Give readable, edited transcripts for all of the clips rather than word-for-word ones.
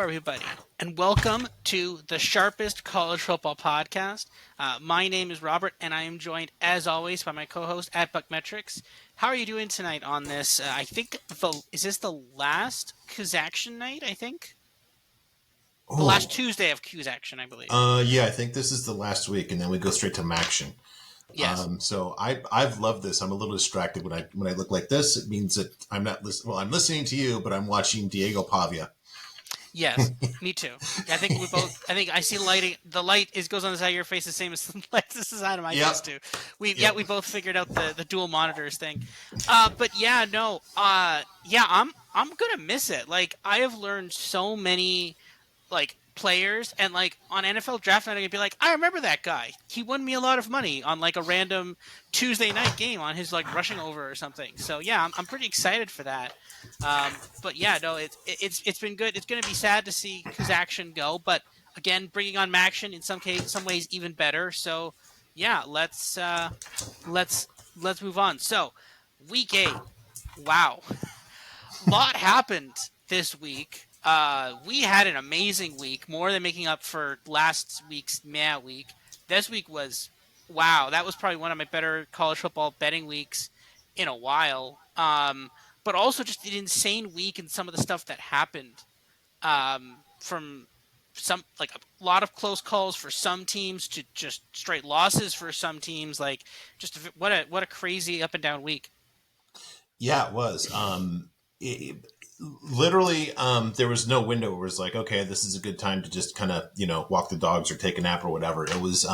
everybody, and welcome to the sharpest college football podcast. My name is Robert, and I am joined, as always, by my co-host at BuckMetrics. How are you doing tonight on this? I think is this the last Action night? I think the last Oh, Tuesday of Action, I believe. yeah, I think this is the last week, and then we go straight to Maction. Yes. So I've loved this. I'm a little distracted when I look like this. It means that I'm not listening. Well, I'm listening to you, but I'm watching Diego Pavia. Yes, me too. I think we both. I think I see lighting. The light goes on the side of your face, the same as the light this is out of my face too. We both figured out the dual monitors thing. But yeah, no. I'm gonna miss it. Like I have learned so many players, and on NFL draft night, I'd be like, I remember that guy. He won me a lot of money on a random Tuesday night game on his rushing over or something. So yeah, I'm pretty excited for that. But yeah, no, it's been good. It's going to be sad to see Action go, but again, bringing on Maction in some ways even better. So yeah, let's move on. So week 8, wow, lot happened this week. We had an amazing week, more than making up for last week's meh week. This week was, wow, that was probably one of my better college football betting weeks in a while. But also just an insane week and some of the stuff that happened. From some a lot of close calls for some teams to just straight losses for some teams. What a crazy up and down week. Yeah, it was. Literally, there was no window where it was like, okay, this is a good time to just kind of walk the dogs or take a nap or whatever. It was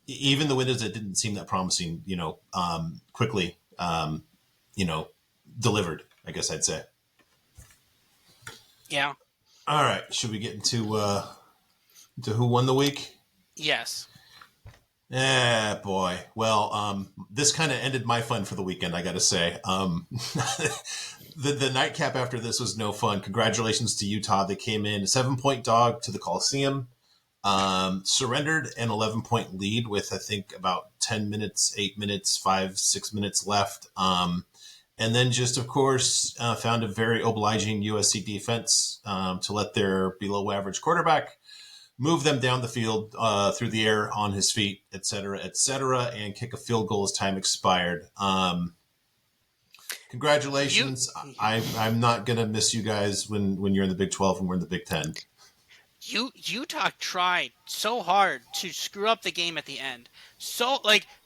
even the windows that didn't seem that promising, quickly, delivered, I guess I'd say. Yeah. All right. Should we get into who won the week? Yes. Boy. Well, this kind of ended my fun for the weekend, I got to say. The nightcap after this was no fun. Congratulations to Utah. They came in a 7-point dog to the Coliseum, surrendered an 11-point lead with, I think, about 10 minutes, 8 minutes, 5, 6 minutes left. And then just, of course, found a very obliging USC defense to let their below-average quarterback move them down the field through the air on his feet, et cetera, and kick a field goal as time expired. Congratulations. I'm not going to miss you guys when you're in the Big 12 and we're in the Big 10. Utah tried so hard to screw up the game at the end. So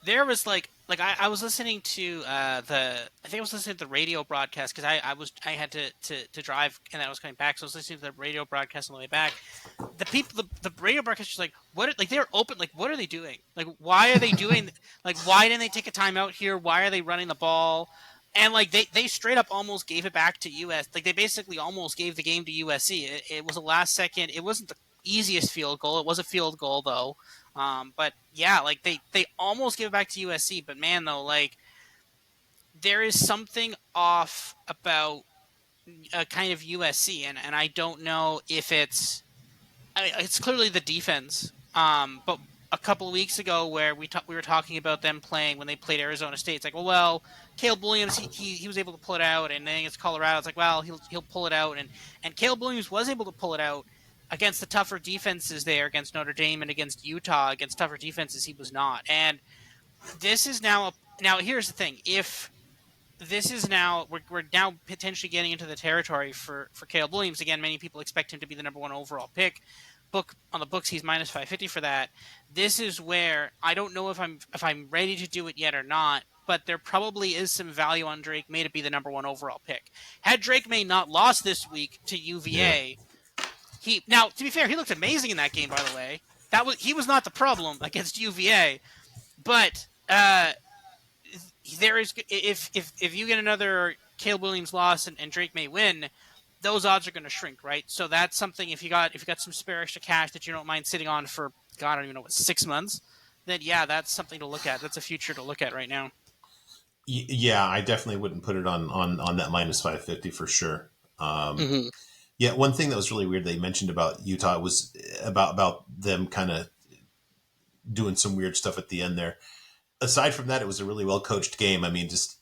there was I was listening to the radio broadcast because I had to drive and I was coming back, so I was listening to the radio broadcast on the way back. The radio broadcast was they were open, what are they doing? Why are they doing why didn't they take a timeout here? Why are they running the ball? And they straight up almost gave it back to US. They basically almost gave the game to USC. It was a last second. It wasn't the easiest field goal. It was a field goal though. But yeah, they almost gave it back to USC. But man, though, there is something off about kind of USC, and I don't know if it's clearly the defense. But a couple of weeks ago, where we were talking about them playing when they played Arizona State, it's well, Caleb Williams he was able to pull it out, and then against Colorado, it's well, he'll pull it out, and Caleb Williams was able to pull it out against the tougher defenses there, against Notre Dame and against Utah. Against tougher defenses, he was not. And this is now here's the thing: if this is now we're now potentially getting into the territory for Caleb Williams again. Many people expect him to be the number 1 overall pick. On the books, he's minus 550 for that. This is where I don't know if I'm ready to do it yet or not, but there probably is some value on Drake May to be the number 1 overall pick. Had Drake May not lost this week to UVA, now to be fair, he looked amazing in that game. By the way, he was not the problem against UVA, but there is if you get another Caleb Williams loss and Drake May win, those odds are going to shrink, right? So that's something. If you got some spare extra cash that you don't mind sitting on for, God, I don't even know, 6 months, then yeah, that's something to look at. That's a future to look at right now. Yeah, I definitely wouldn't put it on that minus 550 for sure. Yeah, one thing that was really weird they mentioned about Utah was about them kind of doing some weird stuff at the end there. Aside from that, it was a really well coached game. I mean, just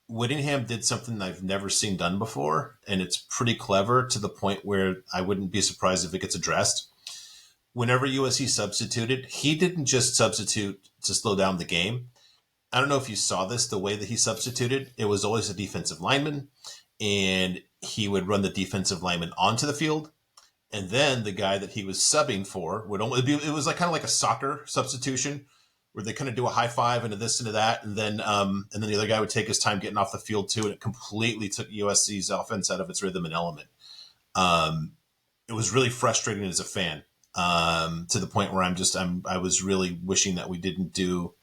Whittingham did something I've never seen done before, and it's pretty clever to the point where I wouldn't be surprised if it gets addressed. Whenever USC substituted, he didn't just substitute to slow down the game. I don't know if you saw this, the way that he substituted, it was always a defensive lineman, and he would run the defensive lineman onto the field. And then the guy that he was subbing for would only be, it was like kind of like a soccer substitution where they kind of do a high five into this into that. And then the other guy would take his time getting off the field too. And it completely took USC's offense out of its rhythm and element. It was really frustrating as a fan, to the point where I was really wishing that we didn't do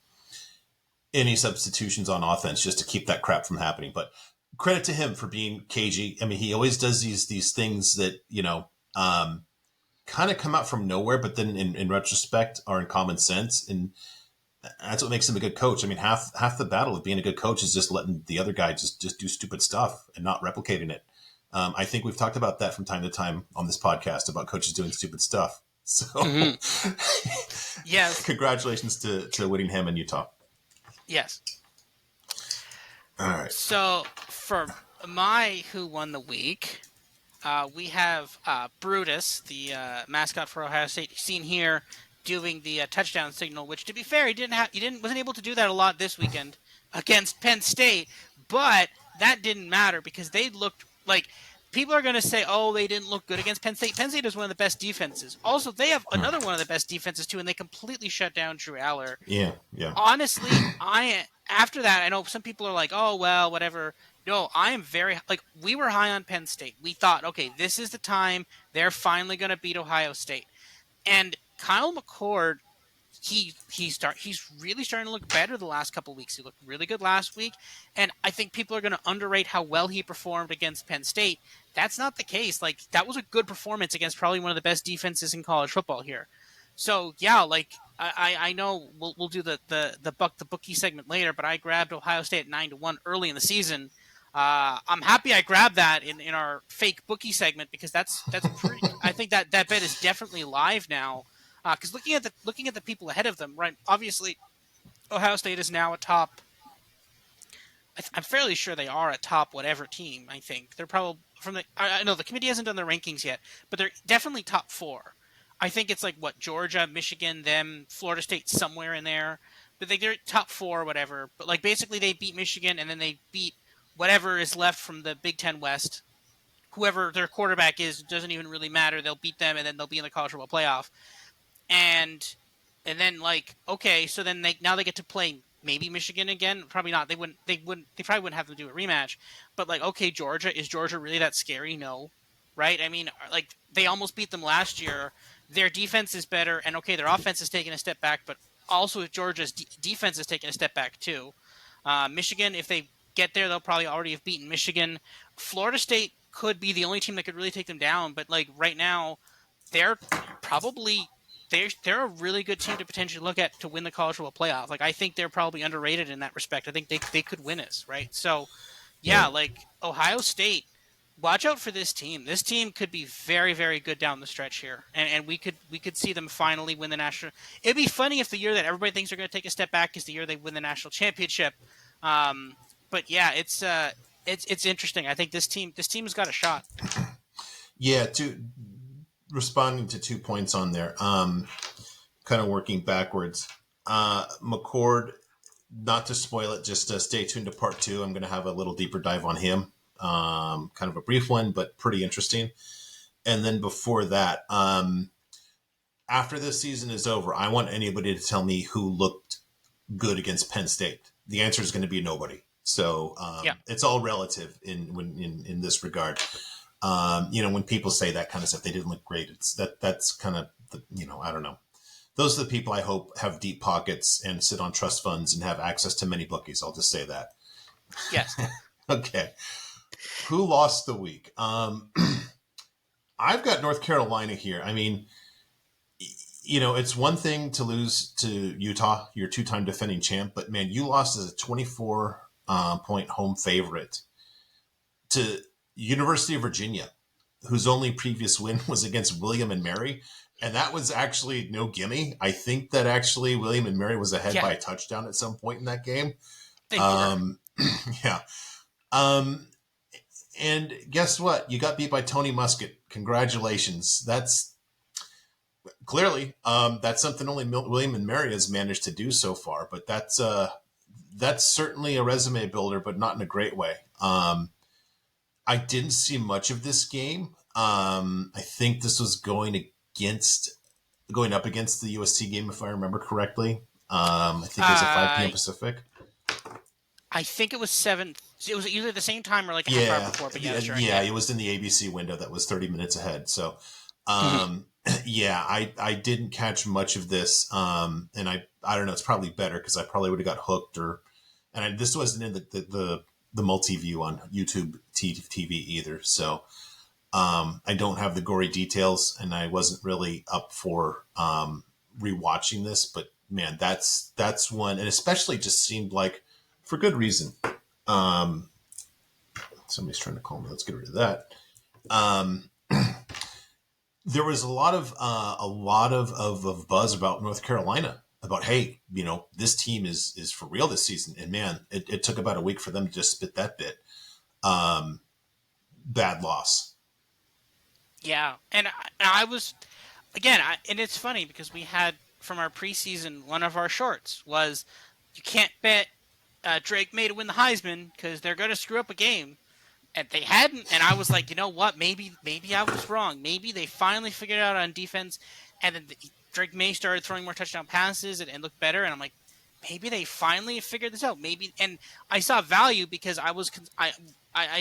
any substitutions on offense just to keep that crap from happening. But credit to him for being cagey. I mean, he always does these things that, kind of come out from nowhere, but then in retrospect are in common sense. And that's what makes him a good coach. I mean, half the battle of being a good coach is just letting the other guy just do stupid stuff and not replicating it. I think we've talked about that from time to time on this podcast about coaches doing stupid stuff. So, Yes. Congratulations to Whittingham in Utah. Yes. All right. So for my Who Won the Week, we have Brutus, the mascot for Ohio State, seen here doing the touchdown signal. Which, to be fair, wasn't able to do that a lot this weekend against Penn State. But that didn't matter because they looked like people are going to say, "Oh, they didn't look good against Penn State." Penn State is one of the best defenses. Also, they have another one of the best defenses too, and they completely shut down Drew Aller. Yeah. Honestly, after that, I know some people are like, "Oh, well, whatever." No, I am very we were high on Penn State. We thought, okay, this is the time they're finally going to beat Ohio State. And Kyle McCord, he's really starting to look better the last couple of weeks. He looked really good last week, and I think people are going to underrate how well he performed against Penn State. That's not the case. That was a good performance against probably one of the best defenses in college football here. So yeah, I know we'll do the bookie segment later, but I grabbed Ohio State at 9-1 early in the season. I'm happy I grabbed that in our fake bookie segment because that's pretty. I think that bet is definitely live now. Because looking at the people ahead of them, right? Obviously, Ohio State is now a top. I'm fairly sure they are a top whatever team. I think they're probably I know the committee hasn't done their rankings yet, but they're definitely top 4. I think it's Georgia, Michigan, them, Florida State somewhere in there, but they're top 4 whatever. But basically they beat Michigan and then they beat whatever is left from the Big Ten West. Whoever their quarterback is doesn't even really matter. They'll beat them and then they'll be in the college football playoff. And then okay, so then now they get to play maybe Michigan again. Probably not. They probably wouldn't have to do a rematch. But okay, Georgia, is Georgia really that scary? No, right? I mean, they almost beat them last year. Their defense is better, and okay, their offense is taking a step back, but also Georgia's defense is taking a step back too. Michigan, if they get there, they'll probably already have beaten Michigan. Florida State could be the only team that could really take them down, but right now, they're probably they're a really good team to potentially look at to win the college football playoff. I think they're probably underrated in that respect. I think they could win us, right? So, yeah, Ohio State, watch out for this team. This team could be very, very good down the stretch here, and we could see them finally win the national. It'd be funny if the year that everybody thinks they're going to take a step back is the year they win the national championship. But yeah, it's interesting. I think this team's got a shot. Yeah, responding to 2 points on there, kind of working backwards. McCord, not to spoil it, just stay tuned to part 2. I'm going to have a little deeper dive on him. Kind of a brief one, but pretty interesting. And then before that, after this season is over, I want anybody to tell me who looked good against Penn State. The answer is going to be nobody. So It's all relative in this regard. When people say that kind of stuff, they didn't look great. That's kind of I don't know. Those are the people I hope have deep pockets and sit on trust funds and have access to many bookies. I'll just say that. Yes. Okay. Who lost the week? I've got North Carolina here. I mean, it's one thing to lose to Utah, your 2-time defending champ, but man, you lost as a 24-point home favorite to University of Virginia, whose only previous win was against William and Mary. And that was actually no gimme. I think that actually William and Mary was ahead by a touchdown at some point in that game. They were. Yeah. Um, and guess what? You got beat by Tony Muskett. Congratulations. That's clearly that's something only William and Mary has managed to do so far. But that's certainly a resume builder, but not in a great way. I didn't see much of this game. I think this was going up against the USC game, if I remember correctly. I think it was at 5 p.m. Uh, Pacific. I think it was 7. It was either the same time or like a half hour Yeah, before. But yeah, that's right. yeah, Yeah. it was in the ABC window that was 30 minutes ahead. So, Mhm. yeah, I didn't catch much of this, and I don't know. It's probably better because I probably would have got hooked, this wasn't in the multi view on YouTube TV either. So, I don't have the gory details, and I wasn't really up for rewatching this. But man, that's one, and especially just seemed like for good reason. Um, Somebody's trying to call me. Let's get rid of that. Um, there was a lot of buzz about North Carolina about, hey, this team is for real this season, and man, it took about a week for them to just spit that bit. Um, Bad loss. Yeah, and I was again, and it's funny because we had from our preseason one of our shorts was you can't bet Drake May to win the Heisman because they're going to screw up a game, and they hadn't. And I was like, you know what? Maybe I was wrong. Maybe they finally figured it out on defense, and then Drake May started throwing more touchdown passes and looked better. And I'm like, maybe they finally figured this out. Maybe, and I saw value because I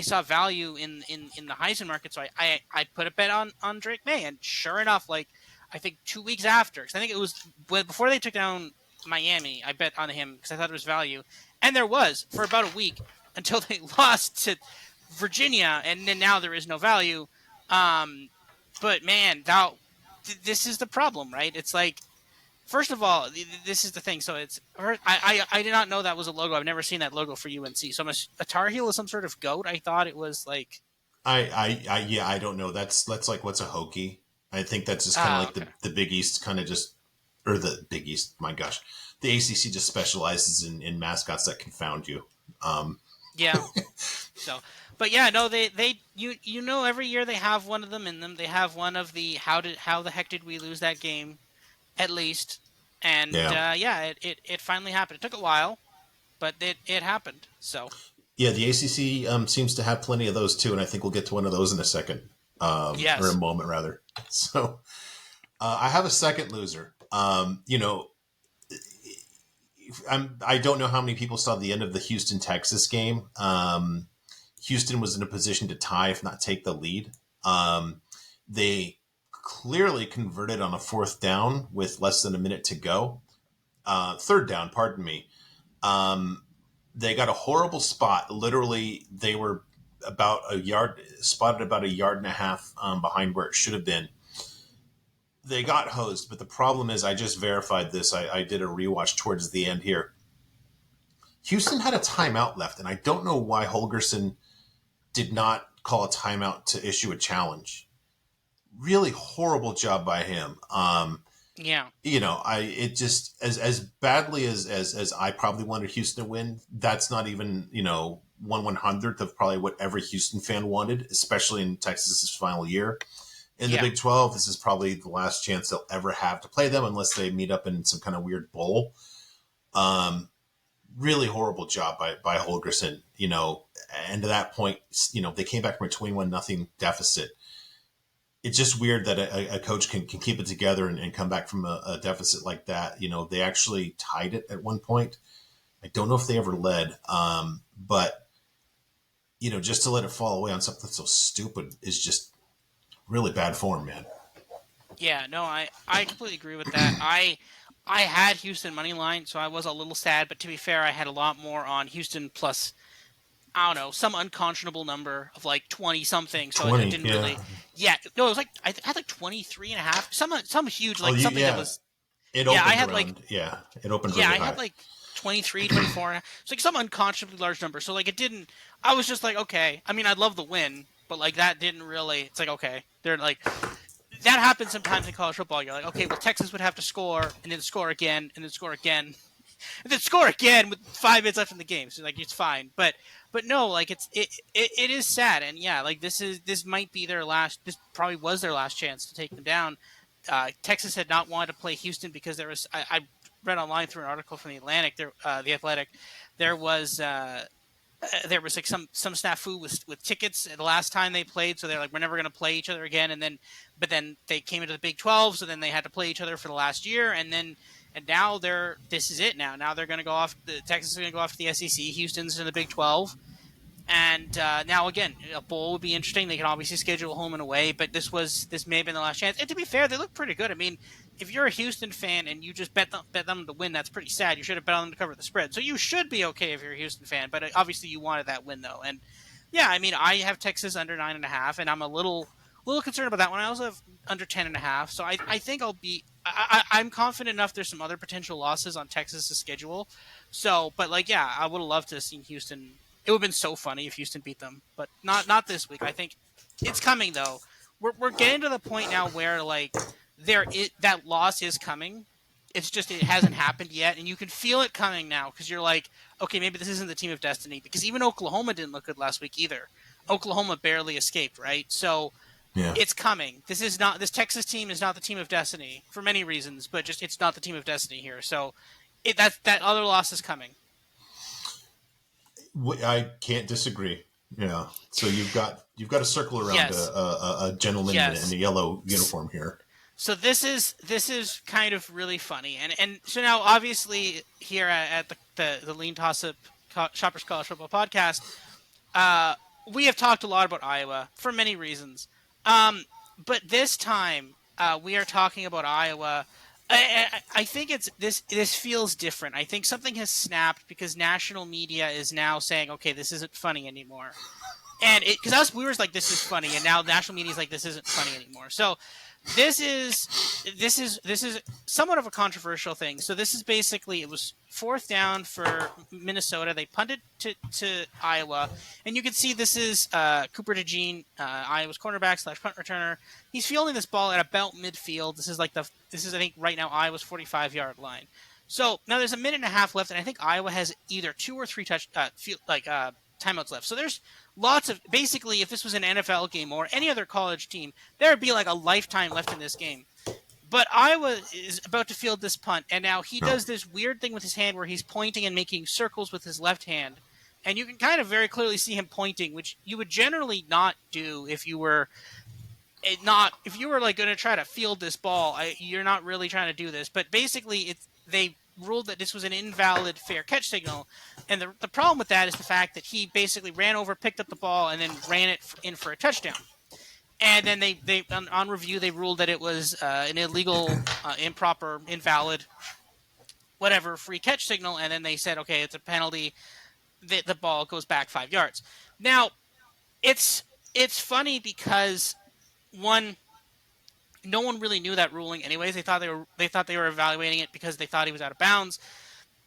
saw value in the Heisman market, so I put a bet on Drake May, and sure enough, like I think 2 weeks after, because I think it was before they took down Miami, I bet on him because I thought it was value, and there was for about a week until they lost to Virginia, and then now there is no value. Um, but man, this is the problem, right? It's like first of all, this is the thing. So I did not know that was a logo. I've never seen that logo for UNC. So a Tar Heel is some sort of goat. I thought it was like Yeah, I don't know. That's like what's a Hokie. I think that's just kind of like okay, the Big East kind of just, or the Big East. My gosh, the ACC just specializes in mascots that confound you. Um, yeah. So, but yeah, no, every year they have one of them in them. They have one of the how the heck did we lose that game at least, and yeah, yeah, it finally happened. It took a while, but it happened. So yeah. The ACC seems to have plenty of those too, and I think we'll get to one of those in a second, or a yes, moment rather. So I have a second loser. I don't know how many people saw the end of the Houston Texas game. Houston was in a position to tie, if not take the lead. They clearly converted on a fourth down with less than a minute to go. Third down, pardon me. They got a horrible spot. Literally, they were spotted about a yard and a half behind where it should have been. They got hosed, but the problem is, I just verified this. I did a rewatch towards the end here. Houston had a timeout left, and I don't know why Holgerson did not call a timeout to issue a challenge. Really horrible job by him. yeah, I it just as badly as I probably wanted Houston to win. That's not even 1/100th of probably what every Houston fan wanted, especially in Texas's final year in the yeah, Big 12. This is probably the last chance they'll ever have to play them unless they meet up in some kind of weird bowl. Um, Really horrible job by Holgerson. And to that point, they came back from a 21-0 deficit. It's just weird that a coach can keep it together and come back from a deficit like that. They actually tied it at one point. I don't know if they ever led, but just to let it fall away on something so stupid is just really bad form, man. yeah. No, I completely agree with that. I had Houston money line, so I was a little sad. But to be fair, I had a lot more on Houston plus I don't know, some unconscionable number of like 20 something. So it 20, didn't yeah. really, yeah, no, it was like, I had like 23 and a half, some huge, Oh, like something that yeah. was, It yeah, I opened had like, around, yeah. It opened yeah, really I had high. like 23, 24 and a half. It's like some unconscionably large number. So like it didn't, I was just like, okay, I mean, I'd love the win, but like that didn't really, it's like, okay, they're like, that happens sometimes in college football. You're like, okay, well, Texas would have to score and then score again and then score again. and then score again with 5 minutes left in the game. So like it's fine, but no, like it is sad, and yeah, like this might be their last. This probably was their last chance to take them down. Texas had not wanted to play Houston because there was I read online through an article from the Atlantic, the Athletic, there was there was like some snafu with tickets the last time they played, so they're like, we're never going to play each other again. And then, but then they came into the Big 12, so then they had to play each other for the last year, and now this is it now. Now they're going to go off. Texas is going to go off to the SEC. Houston's in the Big 12. And now again, a bowl would be interesting. They can obviously schedule home and away, but this may have been the last chance. And to be fair, they look pretty good. I mean, if you're a Houston fan and you just bet them to win, that's pretty sad. You should have bet on them to cover the spread. So you should be okay if you're a Houston fan. But obviously, you wanted that win though. And yeah, I mean, I have Texas under 9.5, and I'm a little concerned about that one. I also have under 10.5. So I think I'll be. I'm confident enough. There's some other potential losses on Texas's schedule. So, but like, yeah, I would have loved to have seen Houston. It would have been so funny if Houston beat them, but not this week. I think it's coming though. We're getting to the point now where like that loss is coming. It's just it hasn't happened yet, and you can feel it coming now because you're like, okay, maybe this isn't the team of destiny. Because even Oklahoma didn't look good last week either. Oklahoma barely escaped, right? So Yeah. it's coming. This Texas team is not the team of destiny for many reasons, but just it's not the team of destiny here. So that other loss is coming. I can't disagree. Yeah. So you've got a circle around Yes. a gentleman in Yes. a yellow uniform here. So this is kind of really funny, and so now obviously here at the LeanTossup Shoppers College Football Podcast, uh, we have talked a lot about Iowa for many reasons, but this time we are talking about Iowa. I think it's this feels different. I think something has snapped because national media is now saying, okay, this isn't funny anymore, and because us we were like, this is funny, and now national media is like, this isn't funny anymore. So this is somewhat of a controversial thing. So this is basically it was fourth down for Minnesota. They punted to Iowa, and you can see this is Cooper DeJean, Iowa's cornerback slash punt returner. He's fielding this ball at about midfield. This is I think right now Iowa's 45-yard line. So now there's a minute and a half left, and I think Iowa has either 2 or 3 timeouts left. So there's lots of basically if this was an NFL game or any other college team, there would be like a lifetime left in this game. But Iowa is about to field this punt, and now he does this weird thing with his hand where he's pointing and making circles with his left hand. And you can kind of very clearly see him pointing, which you would generally not do if you were like going to try to field this ball. You're not really trying to do this. But basically, they ruled that this was an invalid fair catch signal. And the problem with that is the fact that he basically ran over, picked up the ball, and then ran it in for a touchdown. And then they on review, they ruled that it was an illegal, improper, invalid, whatever, free catch signal. And then they said, okay, it's a penalty. The ball goes back 5 yards. Now, it's funny because, one, no one really knew that ruling anyways. They thought they were evaluating it because they thought he was out of bounds.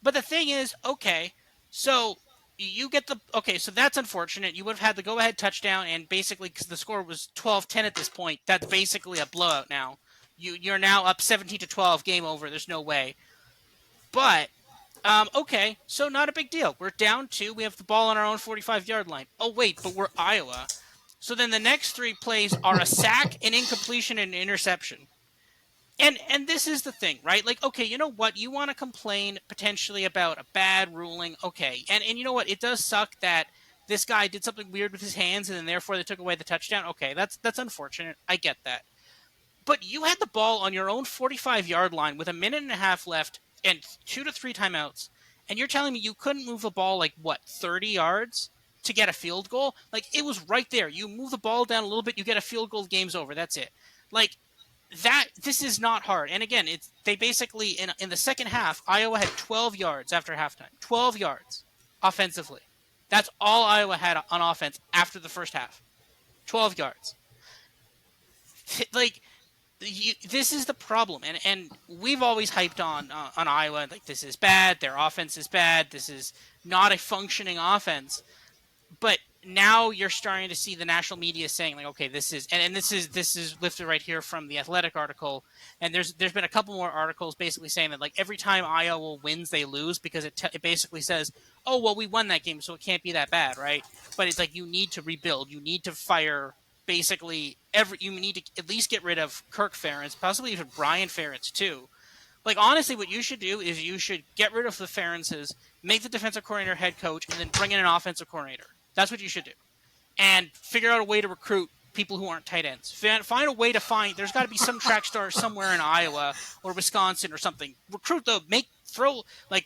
But the thing is, okay, so so that's unfortunate. You would have had the go-ahead touchdown, and basically, because the score was 12-10 at this point, that's basically a blowout now. You're now up 17-12, game over. There's no way. But, okay, so not a big deal. We're down 2. We have the ball on our own 45-yard line. Oh, wait, but we're Iowa. So then the next 3 plays are a sack, an incompletion, and an interception. And this is the thing, right? Like, okay, you know what? You want to complain potentially about a bad ruling. Okay. And you know what? It does suck that this guy did something weird with his hands and then therefore they took away the touchdown. Okay, that's unfortunate. I get that. But you had the ball on your own 45-yard line with a minute and a half left and 2 to 3 timeouts. And you're telling me you couldn't move the ball like, what, 30 yards to get a field goal? Like, it was right there. You move the ball down a little bit, you get a field goal, game's over. That's it. Like, this is not hard. And again, they basically in the second half, Iowa had 12 yards after halftime. 12 yards offensively. That's all Iowa had on offense after the first half. 12 yards. Like, this is the problem, and we've always hyped on Iowa like this is bad. Their offense is bad. This is not a functioning offense. But now you're starting to see the national media saying like, okay, this is and this is lifted right here from the Athletic article, and there's been a couple more articles basically saying that like every time Iowa wins, they lose because it basically says, oh well, we won that game, so it can't be that bad, right? But it's like you need to rebuild, you need to fire basically you need to at least get rid of Kirk Ferentz, possibly even Brian Ferentz too. Like honestly, what you should do is you should get rid of the Ferentzes, make the defensive coordinator head coach, and then bring in an offensive coordinator. That's what you should do, and figure out a way to recruit people who aren't tight ends. Find a way to find. There's got to be some track star somewhere in Iowa or Wisconsin or something. Recruit them.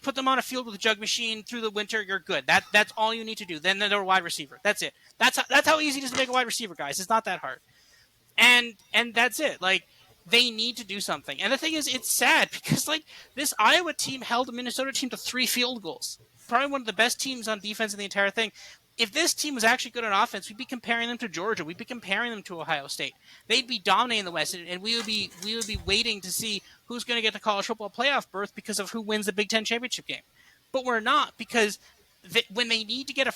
Put them on a field with a jug machine through the winter. You're good. That's all you need to do. Then they're a wide receiver. That's it. That's how easy it is to make a wide receiver, guys. It's not that hard. And that's it. Like they need to do something. And the thing is, it's sad because like this Iowa team held a Minnesota team to 3 field goals. Probably one of the best teams on defense in the entire thing. If this team was actually good on offense, we'd be comparing them to Georgia. We'd be comparing them to Ohio State. They'd be dominating the West, and we would be waiting to see who's going to get the college football playoff berth because of who wins the Big Ten championship game. But we're not because when they need to get a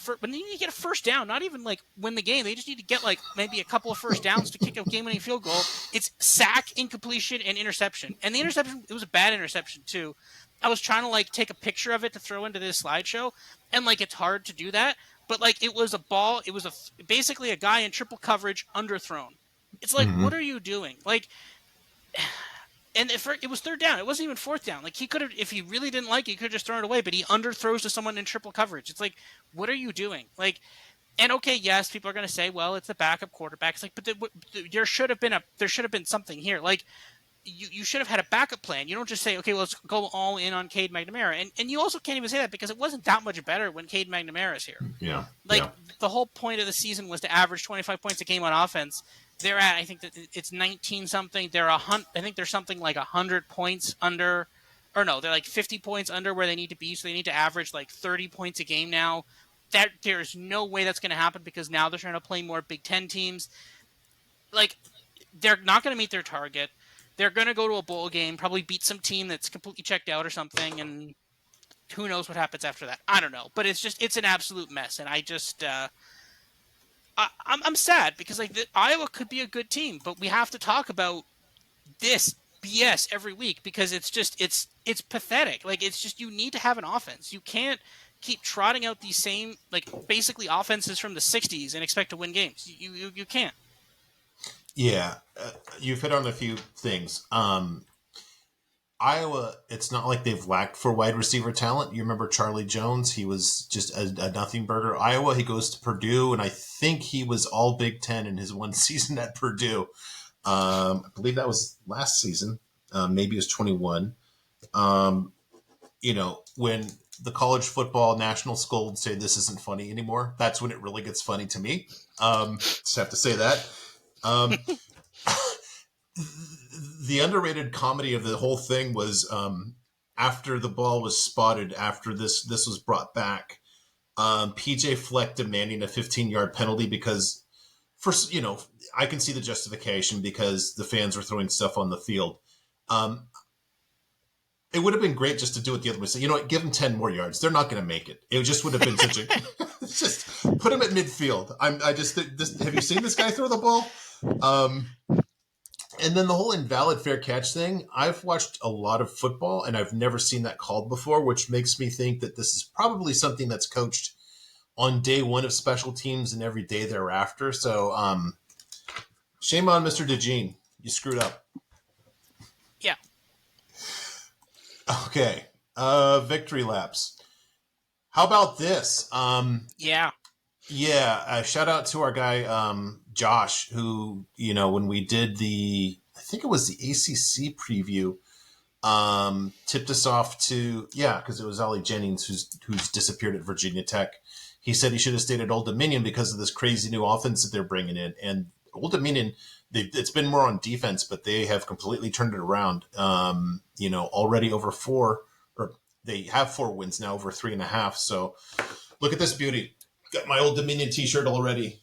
first down, not even like win the game, they just need to get like maybe a couple of first downs to kick a game-winning field goal. It's sack, incompletion, and interception. And the interception, it was a bad interception too. I was trying to like take a picture of it to throw into this slideshow, and like it's hard to do that. But like it was a ball, it was basically a guy in triple coverage underthrown. It's like, Mm-hmm. what are you doing? Like, and it was third down. It wasn't even fourth down. Like he could have, if he really didn't like it, he could have just thrown it away. But he underthrows to someone in triple coverage. It's like, what are you doing? Like, and okay, yes, people are going to say, well, it's the backup quarterback. It's like, but there should have been something here. Like, you should have had a backup plan. You don't just say, okay, well, let's go all in on Cade McNamara. And you also can't even say that because it wasn't that much better when Cade McNamara is here. Yeah. Like Yeah. the whole point of the season was to average 25 points a game on offense. They're at, I think that it's 19 something. I think there's something like 100 points under, or no, they're like 50 points under where they need to be. So they need to average like 30 points a game now. That there's no way that's going to happen because now they're trying to play more Big Ten teams. Like they're not going to meet their target. They're going to go to a bowl game, probably beat some team that's completely checked out or something, and who knows what happens after that. I don't know, but it's an absolute mess, and I'm sad because like Iowa could be a good team, but we have to talk about this BS every week because it's pathetic. Like it's just you need to have an offense. You can't keep trotting out these same like basically offenses from the '60s and expect to win games. You can't. Yeah. You've hit on a few things. Iowa, it's not like they've lacked for wide receiver talent. You remember Charlie Jones? He was just a nothing burger. Iowa, he goes to Purdue, and I think he was all Big Ten in his one season at Purdue. I believe that was last season. Maybe it was 21. When the college football national school would say this isn't funny anymore, that's when it really gets funny to me. Just have to say that. Um, the underrated comedy of the whole thing was after the ball was spotted, after this was brought back, PJ Fleck demanding a 15-yard penalty because, I can see the justification because the fans were throwing stuff on the field. It would have been great just to do it the other way. So, you know what? Give them 10 more yards. They're not going to make it. It just would have been such a... just put them at midfield. Have you seen this guy throw the ball? And then the whole invalid fair catch thing, I've watched a lot of football and I've never seen that called before, which makes me think that this is probably something that's coached on day one of special teams and every day thereafter. So shame on Mr. DeJean. You screwed up. Yeah. Okay. Victory laps. How about this? Yeah. Yeah, shout out to our guy Josh, who when we did I think it was the ACC preview, tipped us off to because it was Ollie Jennings who's disappeared at Virginia Tech. He said he should have stayed at Old Dominion because of this crazy new offense that they're bringing in, and Old Dominion. It's been more on defense, but they have completely turned it around. Already over 4, or they have 4 wins now, over 3.5. So look at this beauty. Got my Old Dominion t-shirt already.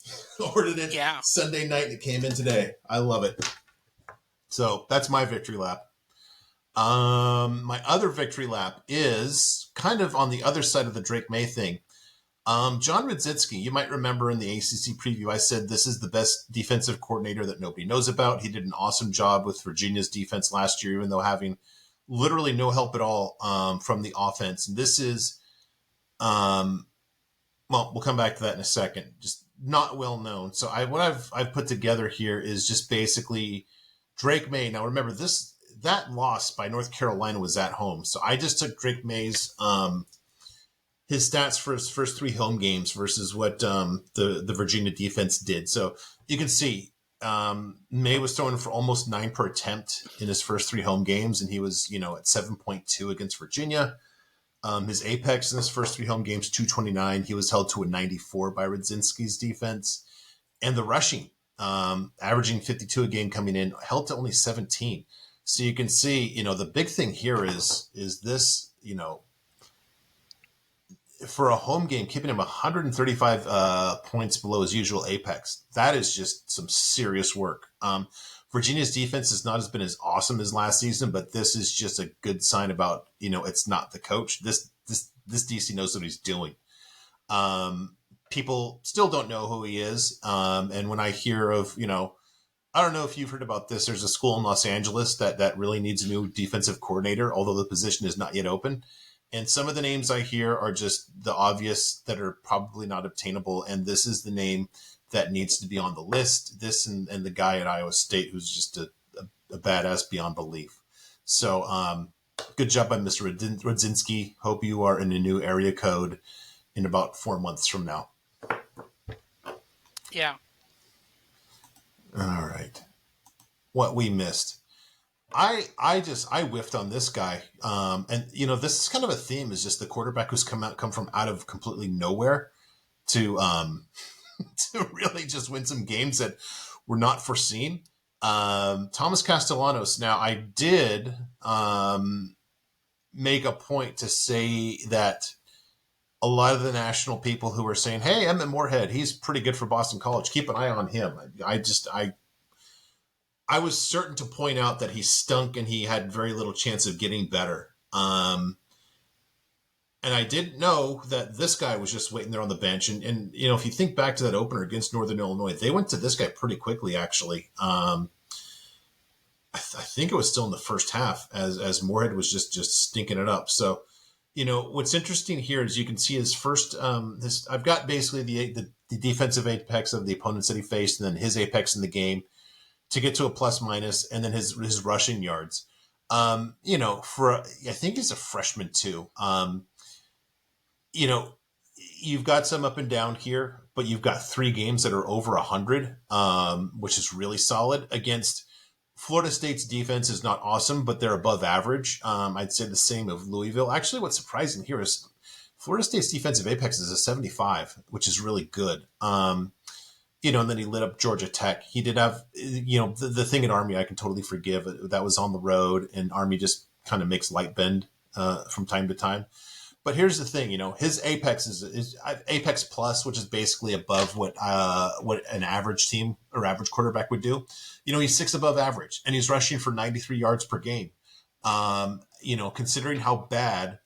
Ordered it Sunday night and it came in today. I love it. So that's my victory lap. My other victory lap is kind of on the other side of the Drake May thing. John Rudzinski, you might remember in the ACC preview, I said this is the best defensive coordinator that nobody knows about. He did an awesome job with Virginia's defense last year, even though having literally no help at all from the offense. And this is, um, well, we'll come back to that in a second. Just not well known. So what I've put together here is just basically Drake May. Now remember that loss by North Carolina was at home. So I just took Drake May's his stats for his first three home games versus what the Virginia defense did. So you can see May was throwing for almost 9 per attempt in his first three home games, and he was at 7.2 against Virginia. His apex in his first three home games, 229. He was held to a 94 by Rudzinski's defense. And the rushing, averaging 52 a game coming in, held to only 17. So you can see, the big thing here is this, for a home game, keeping him 135 points below his usual apex. That is just some serious work. Virginia's defense has not been as awesome as last season, but this is just a good sign about, it's not the coach. This DC knows what he's doing. People still don't know who he is. And when I hear of, I don't know if you've heard about this. There's a school in Los Angeles that really needs a new defensive coordinator, although the position is not yet open. And some of the names I hear are just the obvious that are probably not obtainable. And this is the name that needs to be on the list. This and the guy at Iowa State who's just a badass beyond belief. So good job by Mr. Rudzinski. Hope you are in a new area code in about 4 months from now. Yeah. All right. What we missed. I whiffed on this guy. And this is kind of a theme, is just the quarterback who's come from out of completely nowhere to to really just win some games that were not foreseen. Thomas Castellanos. Now I did make a point to say that a lot of the national people who were saying, "Hey, Emmett Moorhead, he's pretty good for Boston College. Keep an eye on him." I was certain to point out that he stunk and he had very little chance of getting better. And I didn't know that this guy was just waiting there on the bench. And if you think back to that opener against Northern Illinois, they went to this guy pretty quickly, actually. I think it was still in the first half as Moorhead was just stinking it up. So, what's interesting here is you can see his first, I've got basically the defensive apex of the opponents that he faced and then his apex in the game to get to a plus minus, and then his rushing yards. I think he's a freshman too. You've got some up and down here, but you've got 3 games that are over 100, which is really solid. Against Florida State's defense is not awesome, but they're above average. I'd say the same of Louisville. Actually, what's surprising here is Florida State's defensive apex is a 75, which is really good. And then he lit up Georgia Tech. He did have, the thing at Army I can totally forgive. That was on the road, and Army just kind of makes light bend from time to time. But here's the thing, his apex is apex plus, which is basically above what an average team or average quarterback would do. He's 6 above average, and he's rushing for 93 yards per game. Considering how bad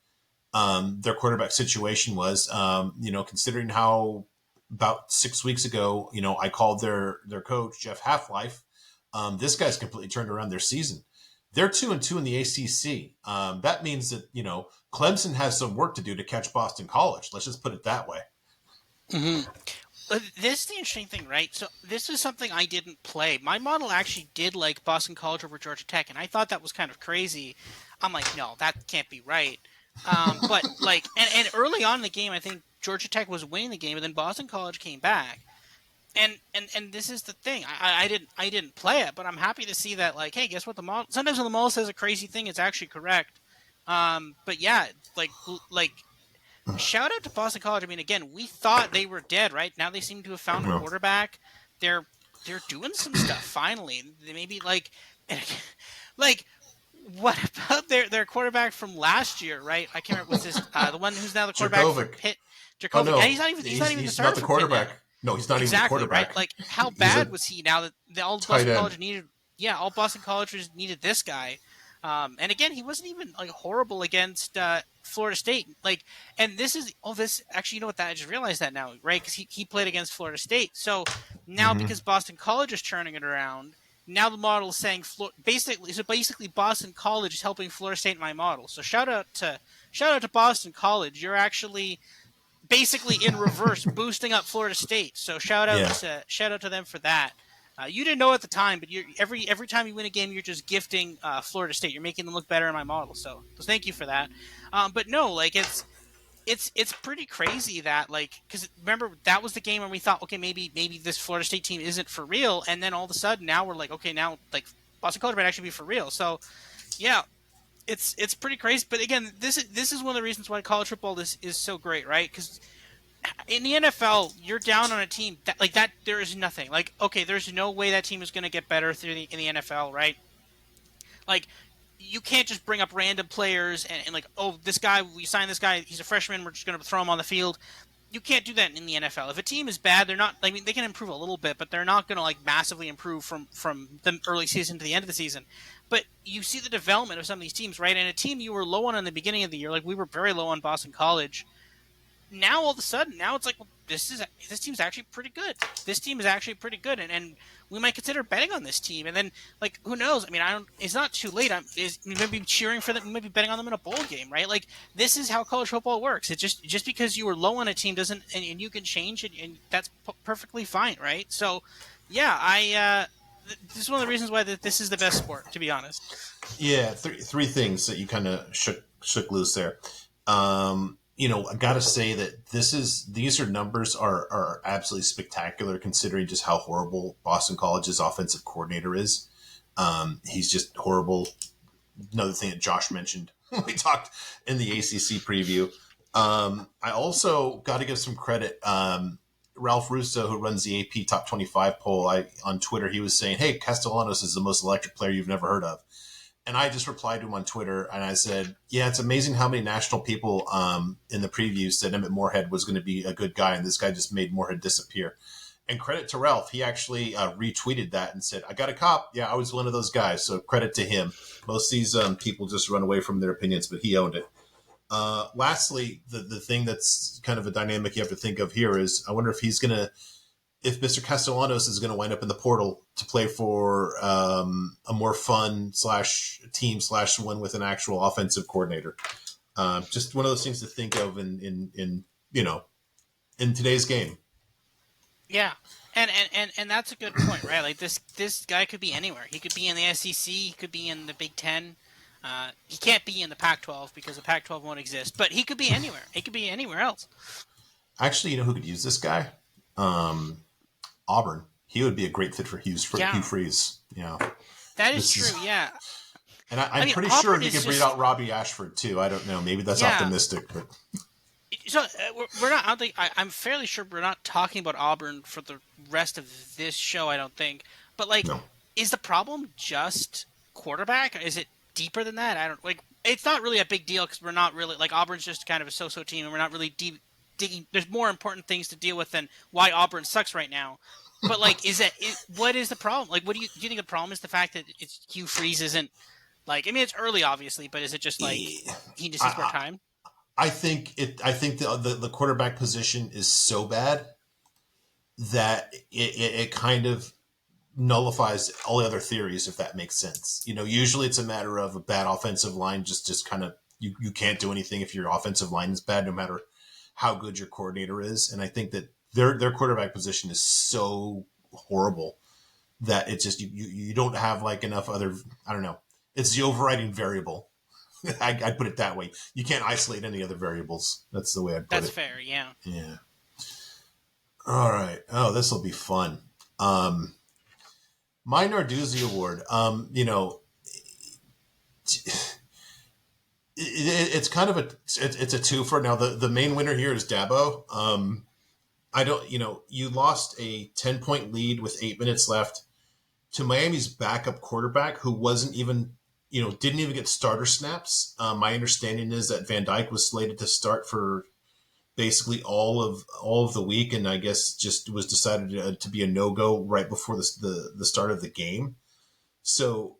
their quarterback situation was, considering how about 6 weeks ago, I called their coach, Jeff Half-Life. This guy's completely turned around their season. They're 2-2 in the ACC. That means that, Clemson has some work to do to catch Boston College. Let's just put it that way. Mm-hmm. This is the interesting thing, right? So this is something I didn't play. My model actually did like Boston College over Georgia Tech, and I thought that was kind of crazy. I'm like, no, that can't be right. But and early on in the game, I think Georgia Tech was winning the game, and then Boston College came back. And this is the thing. I didn't play it, but I'm happy to see that. Hey, guess what? The model. Sometimes when the model says a crazy thing, it's actually correct. But yeah, shout out to Boston College. I mean, again, we thought they were dead, right? Now they seem to have found a quarterback. They're doing some stuff finally. They maybe what about their quarterback from last year, right? I can't remember. Was this the one who's now the quarterback for Pitt? Jacovic. Oh, no. Yeah, he's not even the starter not the for quarterback. Pitt now. No, he's not even the quarterback. Right? How bad was he now that all Boston College needed? Yeah, all Boston College needed this guy. And again, he wasn't even like horrible against Florida State. Like, and this actually, you know what? That I just realized that now, right? Because he played against Florida State. So now Mm-hmm. because Boston College is turning it around, now the model is saying basically Boston College is helping Florida State in my model. So shout out to Boston College. You're actually basically in reverse boosting up Florida State. So Yeah. shout out to them for that. You didn't know at the time, but every time you win a game, you're just gifting Florida State. You're making them look better in my model. So thank you for that. But no, like it's pretty crazy that like because remember that was the game when we thought okay maybe this Florida State team isn't for real, and then all of a sudden now we're like okay now like Boston College might actually be for real. So yeah, it's pretty crazy. But again, this is one of the reasons why college football is so great, right? Because in the NFL, you're down on a team that like that. There is nothing like okay. There's no way that team is going to get better in the NFL, right? Like you can't just bring up random players and like oh this guy we signed this guy he's a freshman we're just going to throw him on the field. You can't do that in the NFL. If a team is bad, they're not. I mean, they can improve a little bit, but they're not going to like massively improve from the early season to the end of the season. But you see the development of some of these teams, right? And a team you were low on in the beginning of the year, like we were very low on Boston College, now all of a sudden now it's like well, this team's actually pretty good. This team is actually pretty good, and we might consider betting on this team. And then like who knows? I mean, I don't. It's not too late. We might be cheering for them. We might be betting on them in a bowl game, right? Like this is how college football works. It just because you were low on a team doesn't and you can change it, and that's perfectly fine, right? So yeah, this is one of the reasons why this is the best sport, to be honest. Yeah, three things that you kind of shook loose there. I got to say that these are numbers are absolutely spectacular considering just how horrible Boston College's offensive coordinator is. He's just horrible. Another thing that Josh mentioned when we talked in the ACC preview. I also got to give some credit. Ralph Russo, who runs the AP Top 25 poll, on Twitter, he was saying, "Hey, Castellanos is the most electric player you've never heard of." And I just replied to him on Twitter and I said, yeah, it's amazing how many national people in the preview said Emmett Moorhead was going to be a good guy. And this guy just made Moorhead disappear. And credit to Ralph. He actually retweeted that and said, I got a cop. Yeah, I was one of those guys. So credit to him. Most of these people just run away from their opinions, but he owned it. Lastly, the thing that's kind of a dynamic you have to think of here is I wonder if Mr. Castellanos is going to wind up in the portal to play for a more fun / team / one with an actual offensive coordinator. Just one of those things to think of in today's game. Yeah. And that's a good point, right? Like this guy could be anywhere. He could be in the SEC. He could be in the Big Ten. He can't be in the Pac-12 because the Pac-12 won't exist. But he could be anywhere. He could be anywhere else. Actually, you know who could use this guy? Auburn. He would be a great fit for Hugh Yeah, Freeze. Yeah, that is this true. is, Yeah, and I I'm mean pretty sure Auburn he is could breed just out Robbie Ashford too. I don't know. Maybe that's yeah. optimistic, but So we're not. I don't think. I'm fairly sure we're not talking about Auburn for the rest of this show. I don't think. But like, no. is the problem just quarterback? Is it deeper than that? I don't like. It's not really a big deal because we're not really like Auburn's just kind of a so-so team, and we're not really digging. There's more important things to deal with than why Auburn sucks right now. But like, what is the problem? Like, do you think the problem is the fact that Hugh Freeze isn't like? I mean, it's early, obviously, but is it just like he just needs more I, time? I think it. I think the quarterback position is so bad that it kind of nullifies all the other theories, if that makes sense. Usually it's a matter of a bad offensive line, just kind of you can't do anything if your offensive line is bad, no matter how good your coordinator is. And I think that their quarterback position is so horrible that it's just you don't have like enough other. I don't know. It's the overriding variable. I'd put it that way. You can't isolate any other variables. That's the way I'd put That's it. fair. Yeah. Yeah. All right. Oh, this will be fun. My Narduzzi Award. It's kind of it's a twofer. Now the main winner here is Dabo. I don't. You lost a 10-point lead with 8 minutes left to Miami's backup quarterback, who wasn't even didn't even get starter snaps. My understanding is that Van Dyke was slated to start for basically all of the week, and I guess just was decided to be a no go right before the start of the game. So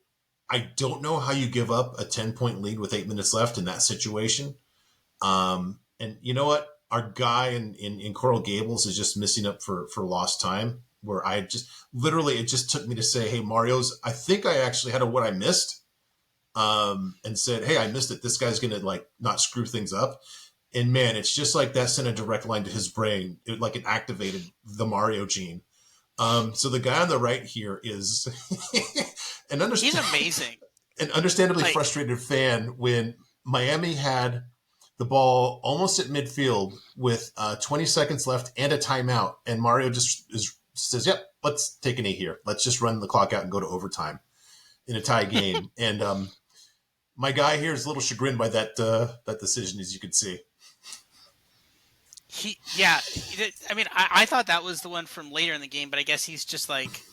I don't know how you give up a 10-point lead with 8 minutes left in that situation. And you know what? Our guy in Coral Gables is just missing up for lost time. Where I just literally, it just took me to say, "Hey, Mario's." I think I actually had a what I missed, and said, "Hey, I missed it. This guy's gonna like not screw things up." And man, it's just like that sent a direct line to his brain. It activated the Mario gene. So the guy on the right here is an He's understand amazing. an understandably Like frustrated fan when Miami had the ball almost at midfield with 20 seconds left and a timeout, and Mario says, "Yep, let's take an 8 here. Let's just run the clock out and go to overtime in a tie game." And my guy here is a little chagrined by that decision, as you can see. yeah. I mean, I thought that was the one from later in the game, but I guess he's just like,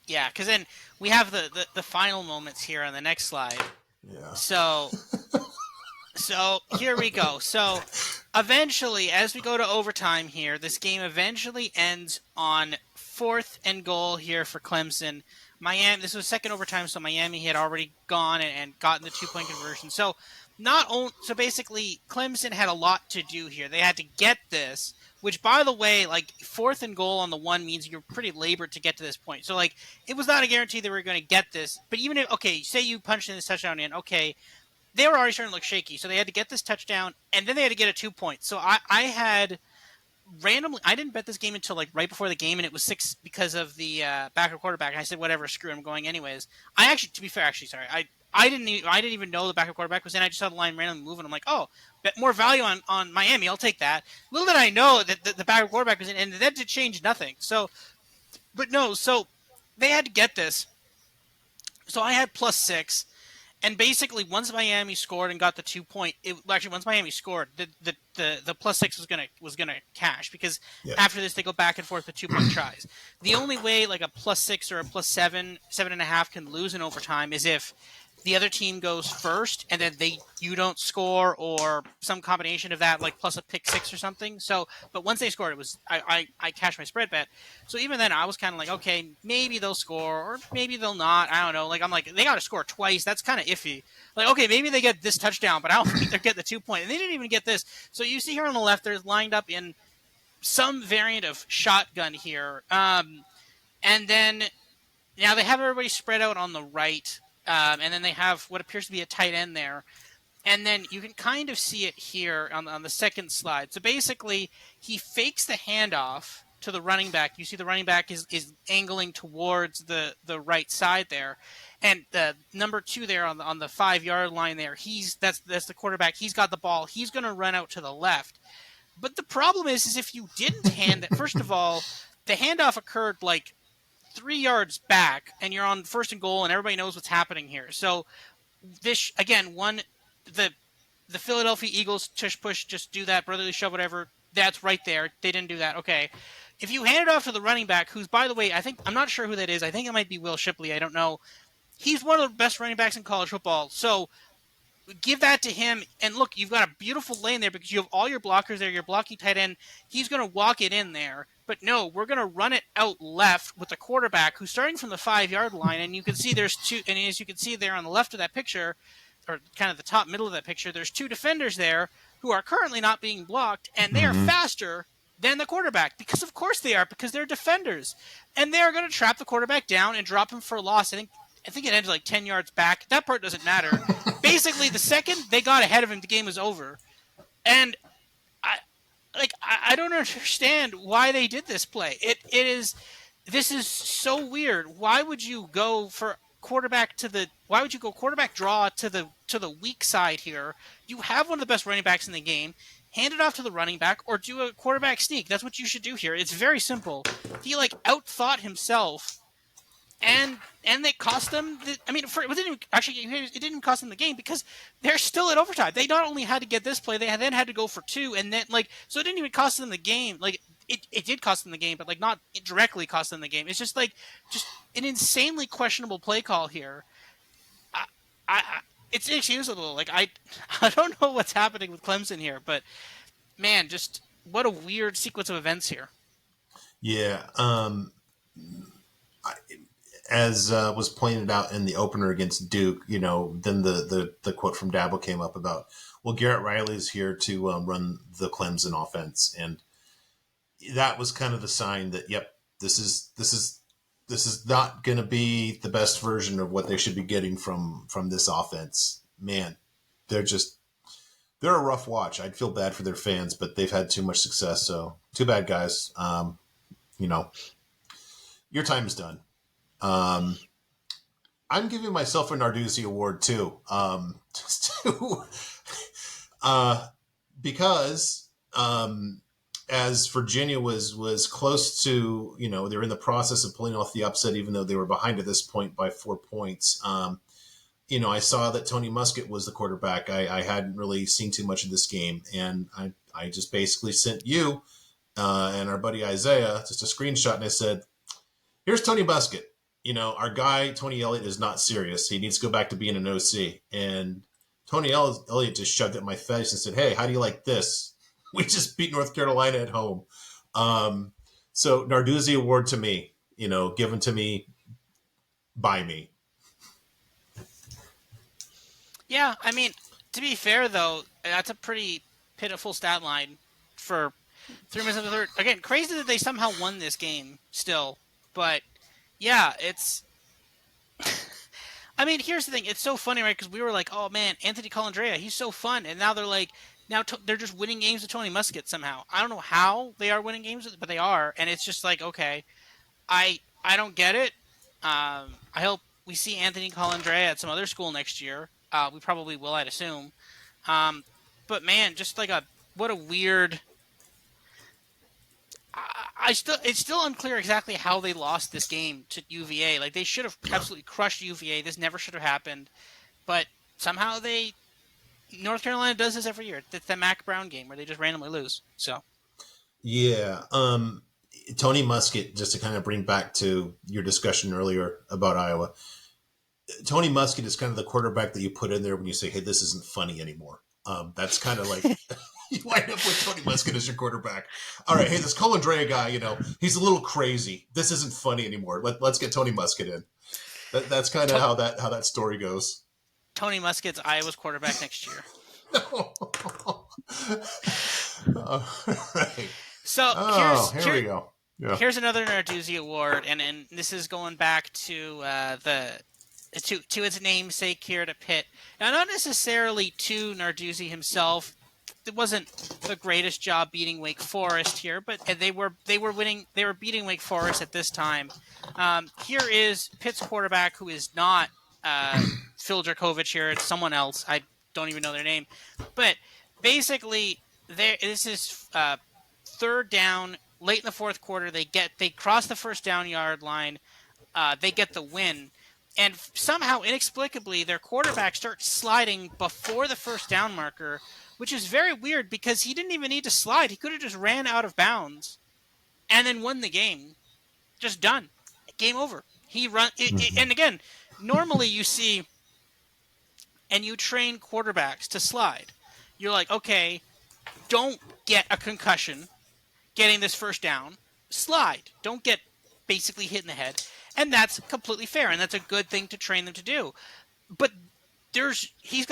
yeah. Because then we have the final moments here on the next slide. Yeah. So here we go. So eventually, as we go to overtime here, this game eventually ends on 4th and goal here for Clemson. Miami. This was second overtime, so Miami had already gone and gotten the 2-point conversion. So basically, Clemson had a lot to do here. They had to get this, which, by the way, like 4th and goal on the 1 means you're pretty labored to get to this point. So like, it was not a guarantee that we were going to get this. But even if, okay, say you punched in this touchdown in, okay, they were already starting to look shaky. So they had to get this touchdown, and then they had to get a 2 point. So I had randomly, I didn't bet this game until like right before the game, and it was 6 because of the backup quarterback. And I said, whatever, screw it, I'm going anyways. I actually, to be fair, actually, sorry, I didn't even know the backup quarterback was in. I just saw the line randomly move, and I'm like, oh, bet more value on Miami. I'll take that. Little did I know that the backup quarterback was in, and that did change nothing. So, but no, so they had to get this. So I had +6. And basically, once Miami scored and got the 2 point, actually once Miami scored, the +6 was gonna cash, because Yeah. after this they go back and forth with 2 point tries. The only way like a +6 or a +7, 7.5 can lose in overtime is if the other team goes first and then you don't score, or some combination of that, like plus a pick 6 or something. So, but once they scored, it was I cashed my spread bet. So even then, I was kind of like, okay, maybe they'll score or maybe they'll not. I don't know. Like, I'm like, they got to score twice. That's kind of iffy. Like, okay, maybe they get this touchdown, but I don't think they're getting the 2 point. And they didn't even get this. So you see here on the left, they're lined up in some variant of shotgun here. And then now they have everybody spread out on the right. And then they have what appears to be a tight end there. And then you can kind of see it here on the second slide. So basically, he fakes the handoff to the running back. You see the running back is angling towards the right side there. And the number 2 there on the 5-yard line there, that's the quarterback. He's got the ball. He's going to run out to the left. But the problem is if you didn't hand that, first of all, the handoff occurred like 3 yards back, and you're on 1st and goal, and everybody knows what's happening here. So this again, the the Philadelphia Eagles tush push, just do that brotherly shove, whatever. That's right there. They didn't do that. Okay. If you hand it off to the running back, who's, by the way, I'm not sure who that is. I think it might be Will Shipley. I don't know. He's one of the best running backs in college football. So give that to him. And look, you've got a beautiful lane there because you have all your blockers there. Your blocking tight end, he's going to walk it in there. But no, we're going to run it out left with the quarterback who's starting from the 5-yard line. And you can see there's two. And as you can see there on the left of that picture, or kind of the top middle of that picture, there's 2 defenders there who are currently not being blocked, and they are Mm-hmm. faster than the quarterback, because of course they are, because they're defenders, and they are going to trap the quarterback down and drop him for a loss. I think it ended like 10 yards back. That part doesn't matter. Basically, the second they got ahead of him, the game was over. And I don't understand why they did this play. This is so weird. Why would you go for why would you go quarterback draw to the weak side here? You have one of the best running backs in the game. Hand it off to the running back or do a quarterback sneak. That's what you should do here. It's very simple. He like outthought himself, and they cost them. It didn't cost them the game because they're still at overtime. They not only had to get this play, they then had to go for 2, and then so it didn't even cost them the game. Like it did cost them the game, but like not directly cost them the game. It's just an insanely questionable play call here. It's inexcusable. Like I don't know what's happening with Clemson here, but man, just what a weird sequence of events here. Yeah. as was pointed out in the opener against Duke, then the quote from Dabo came up about, well, Garrett Riley is here to run the Clemson offense, and that was kind of the sign that, yep, this is not going to be the best version of what they should be getting from this offense. Man, they're just they're a rough watch. I'd feel bad for their fans, but they've had too much success. So too bad, guys. You know, your time is done. Um, I'm giving myself a Narduzzi Award too, just to, uh, because as Virginia was close to, they're in the process of pulling off the upset, even though they were behind at this point by 4 points. I saw that Tony Muskett was the quarterback. I hadn't really seen too much of this game, and I just basically sent you and our buddy Isaiah just a screenshot, and I said, "Here's Tony Muskett. Our guy Tony Elliott is not serious. He needs to go back to being an OC." And Tony Elliott just shoved it in my face and said, "Hey, how do you like this? We just beat North Carolina at home." So Narduzzi Award to me, given to me by me. Yeah, I mean, to be fair though, that's a pretty pitiful stat line for 3 minutes of the third. Again, crazy that they somehow won this game still, but yeah, it's. I mean, here's the thing. It's so funny, right? Because we were like, "Oh man, Anthony Colandrea, he's so fun," and now they're like, they're just winning games with Tony Muskett somehow. I don't know how they are winning games, but they are, and it's just like, okay, I don't get it. I hope we see Anthony Colandrea at some other school next year. We probably will, I'd assume. Um, but man, just like what a weird. I still it's still unclear exactly how they lost this game to UVA. Like they should have absolutely crushed UVA. This never should have happened, but somehow North Carolina does this every year. It's the Mac Brown game where they just randomly lose. So Yeah. Tony Muskett, just to kind of bring back to your discussion earlier about Iowa, Tony Muskett is kind of the quarterback that you put in there when you say, "Hey, this isn't funny anymore." That's kind of like you wind up with Tony Muskett as your quarterback. All right, hey, this Colandrea guy, he's a little crazy. This isn't funny anymore. Let's get Tony Muskett in. That's kind of how that story goes. Tony Muskett's Iowa's quarterback next year. All right. So Oh, here we go. Yeah. here's another Narduzzi Award, and this is going back to to its namesake here to Pitt. Now, not necessarily to Narduzzi himself. It wasn't the greatest job beating Wake Forest here, but they were winning. They were beating Wake Forest at this time. Here is Pitt's quarterback, who is not Phil Dracovic. Here, it's someone else. I don't even know their name, but basically, this is third down, late in the fourth quarter. They cross the first down yard line. They get the win. And somehow, inexplicably, their quarterback starts sliding before the first down marker, which is very weird because he didn't even need to slide. He could have just ran out of bounds and then won the game. Just done. Game over. And again, normally you see, and you train quarterbacks to slide. You're like, okay, don't get a concussion getting this first down. Slide. Don't get basically hit in the head. And that's completely fair, and that's a good thing to train them to do. But he's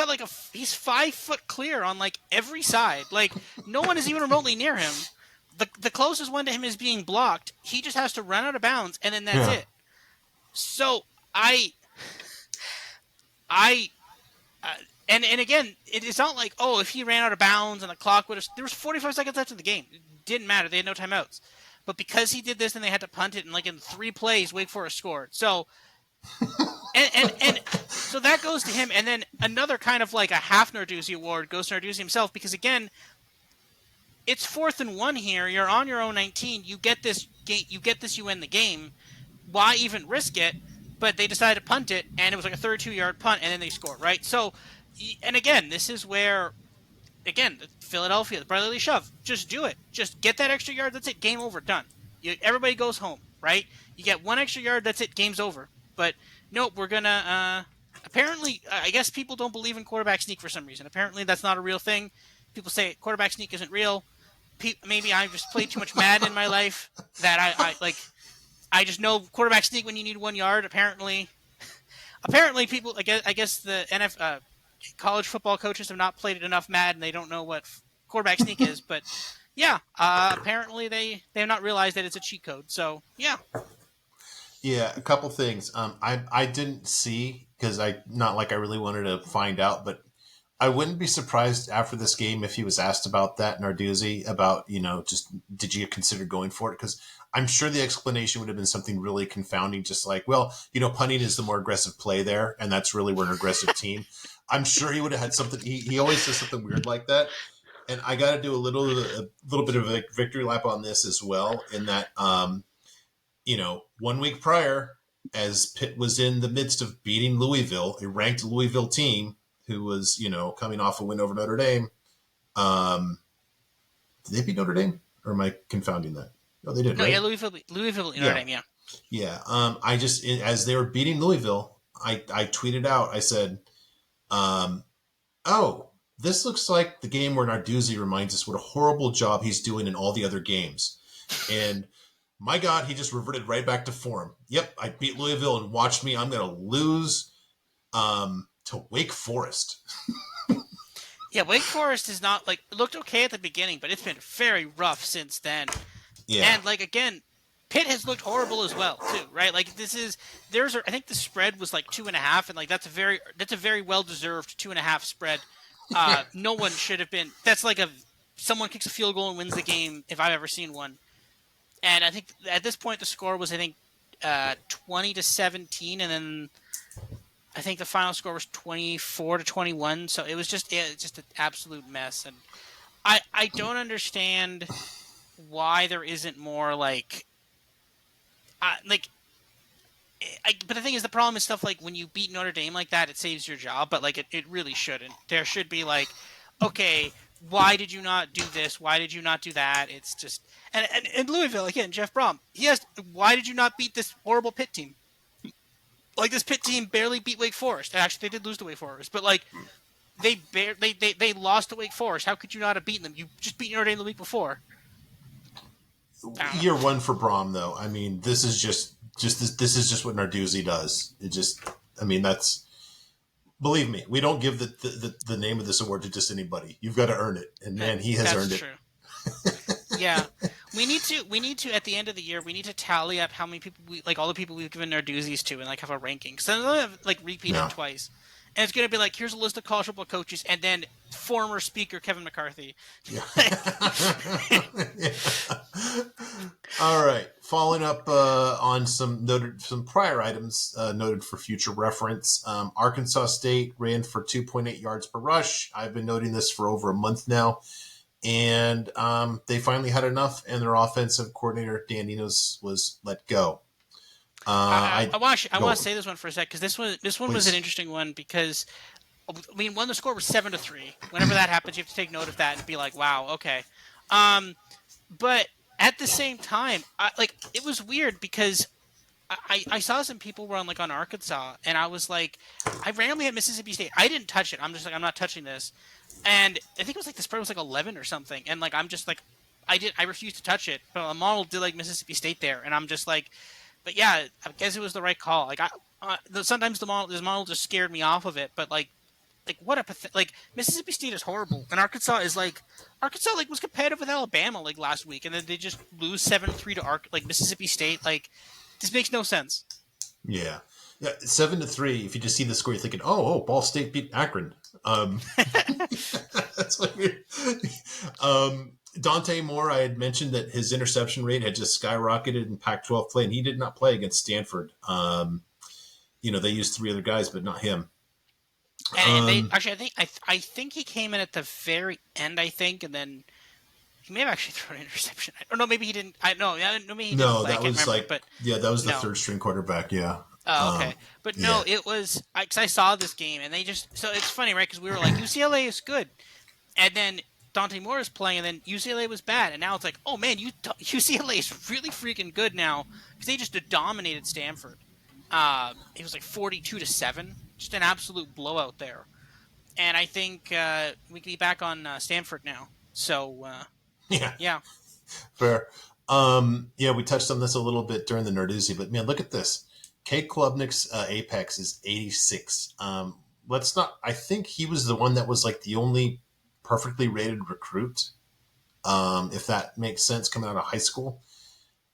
5 foot clear on like every side. Like no one is even remotely near him. The closest one to him is being blocked. He just has to run out of bounds, and then that's it. So and again, it's not like, oh, if he ran out of bounds and the clock would have. There was 45 seconds left in the game. It didn't matter. They had no timeouts. But because he did this and they had to punt it, and like in 3 plays, Wake Forest scored. So, and so that goes to him. And then another kind of like a half Narduzzi award goes to Narduzzi himself because again, it's 4th and 1 here. You're on your own 19. You get this. You win the game. Why even risk it? But they decided to punt it, and it was like a 32-yard punt, and then they scored, right? So, and again, this is where. Again, Philadelphia, the brotherly shove. Just do it. Just get that extra yard. That's it. Game over. Done. Everybody goes home, right? You get 1 extra yard. That's it. Game's over. But nope, we're gonna. Apparently, I guess people don't believe in quarterback sneak for some reason. Apparently, that's not a real thing. People say quarterback sneak isn't real. Maybe I've just played too much Madden in my life that I just know quarterback sneak when you need 1 yard. Apparently, people. I guess the college football coaches have not played it enough Madden. They don't know what quarterback sneak is. But yeah, apparently they have not realized that it's a cheat code. So yeah. Yeah, a couple things. I didn't see because I not like I really wanted to find out, but I wouldn't be surprised after this game if he was asked about that, Narduzzi, about, just did you consider going for it? Because I'm sure the explanation would have been something really confounding, just like, well, punting is the more aggressive play there, and that's really we're an aggressive team. I'm sure he would have had something. He always says something weird like that. And I got to do a little bit of a victory lap on this as well, in that, 1 week prior, as Pitt was in the midst of beating Louisville, a ranked Louisville team who was, coming off a win over Notre Dame. Did they beat Notre Dame? Or am I confounding that? No, they did, No, yeah, right? Louisville, Notre Yeah. Dame, yeah. Yeah. I just, as they were beating Louisville, I tweeted out, I said, oh, this looks like the game where Narduzzi reminds us what a horrible job he's doing in all the other games. And my God, he just reverted right back to form. Yep, I beat Louisville, and watch me. I'm going to lose to Wake Forest. Yeah, Wake Forest is not like it looked okay at the beginning, but it's been very rough since then. Yeah. And like again, Pitt has looked horrible as well too, right? Like I think the spread was like 2.5, and like that's a very well deserved 2.5 spread. No one should have been. That's like a someone kicks a field goal and wins the game if I've ever seen one. And I think at this point the score was 20-17, and then I think the final score was 24-21. So it was just an absolute mess, and I don't understand why there isn't more like but the thing is, the problem is stuff like when you beat Notre Dame like that, it saves your job, but like it really shouldn't. There should be like, okay, why did you not do this? Why did you not do that? It's just and Louisville again, Jeff Brom. He asked, why did you not beat this horrible Pitt team? Like this Pitt team barely beat Wake Forest. Actually, they did lose to Wake Forest, but like they lost to Wake Forest. How could you not have beaten them? You just beat Notre Dame the week before. I don't know. Year one for Brom, though. I mean, this is this is just what Narduzzi does. It just, I mean, that's, believe me, we don't give the name of this award to just anybody. You've got to earn it, and man, he has That's earned it. true. Yeah, we need to at the end of the year we need to tally up how many people all the people we've given our doozies to and like have a ranking. So they'll have like repeated Yeah. twice, and it's gonna be like here's a list of college football coaches and then former speaker Kevin McCarthy. Yeah. Yeah. All right. Following up on some prior items noted for future reference. Arkansas State ran for 2.8 yards per rush. I've been noting this for over a month now. And they finally had enough, and their offensive coordinator, Dan Enos, was let go. I want to say this one for a sec because this one was an Please. interesting one because I mean when the score was 7-3. Whenever that happens, you have to take note of that and be like, wow, okay. But at the same time, it was weird because I saw some people were on Arkansas, and I was like, I randomly had Mississippi State. I didn't touch it. I'm just like, I'm not touching this. And I think it was like the spread was like 11 or something, and like I'm just like, I refused to touch it. But the model did like Mississippi State there, and I'm just like, but yeah, I guess it was the right call. Sometimes this model just scared me off of it, but like what a Mississippi State is horrible, and Arkansas was competitive with Alabama like last week, and then they just lose 7-3 to Mississippi State. Like this makes no sense. Yeah. Yeah, 7-3. If you just see the score, you're thinking, "Oh, Ball State beat Akron." That's what you're. Dante Moore, I had mentioned that his interception rate had just skyrocketed in Pac-12 play, and he did not play against Stanford. They used 3 other guys, but not him. And they actually, I think he came in at the very end. I think, and then he may have actually thrown an interception. I don't know. Maybe he didn't. Maybe he didn't No, play. that I can't was remember. But that was the no. third string quarterback. Yeah. Oh, okay. But no, Yeah. it was because I saw this game, and they just so it's funny, right? Because we were like UCLA is good, and then Dante Moore is playing, and then UCLA was bad, and now it's like, oh man, UCLA is really freaking good now because they just dominated Stanford. It was like 42-7, just an absolute blowout there. And I think we can be back on Stanford now. So Yeah. yeah, Fair. Yeah, we touched on this a little bit during the Nerdoozy, but man, look at this. Kate Klubnik's Apex is 86. Let's not. I think he was the one that was like the only perfectly rated recruit, if that makes sense, coming out of high school.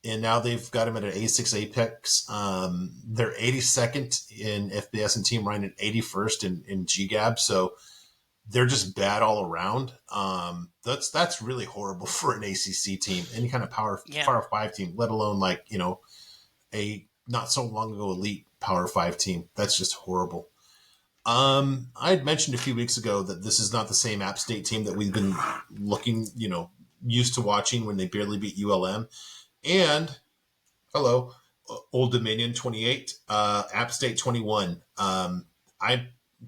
And now they've got him at an 86 Apex. They're 82nd in FBS and team ranked, and 81st in GGAB. So they're just bad all around. That's really horrible for an ACC team, any kind of Yeah. Power Five team, let alone like a not so long ago elite Power Five team. That's just horrible. I had mentioned a few weeks ago that this is not the same App State team that we've been looking, used to watching when they barely beat ULM. And hello, Old Dominion 28, App State 21. I'm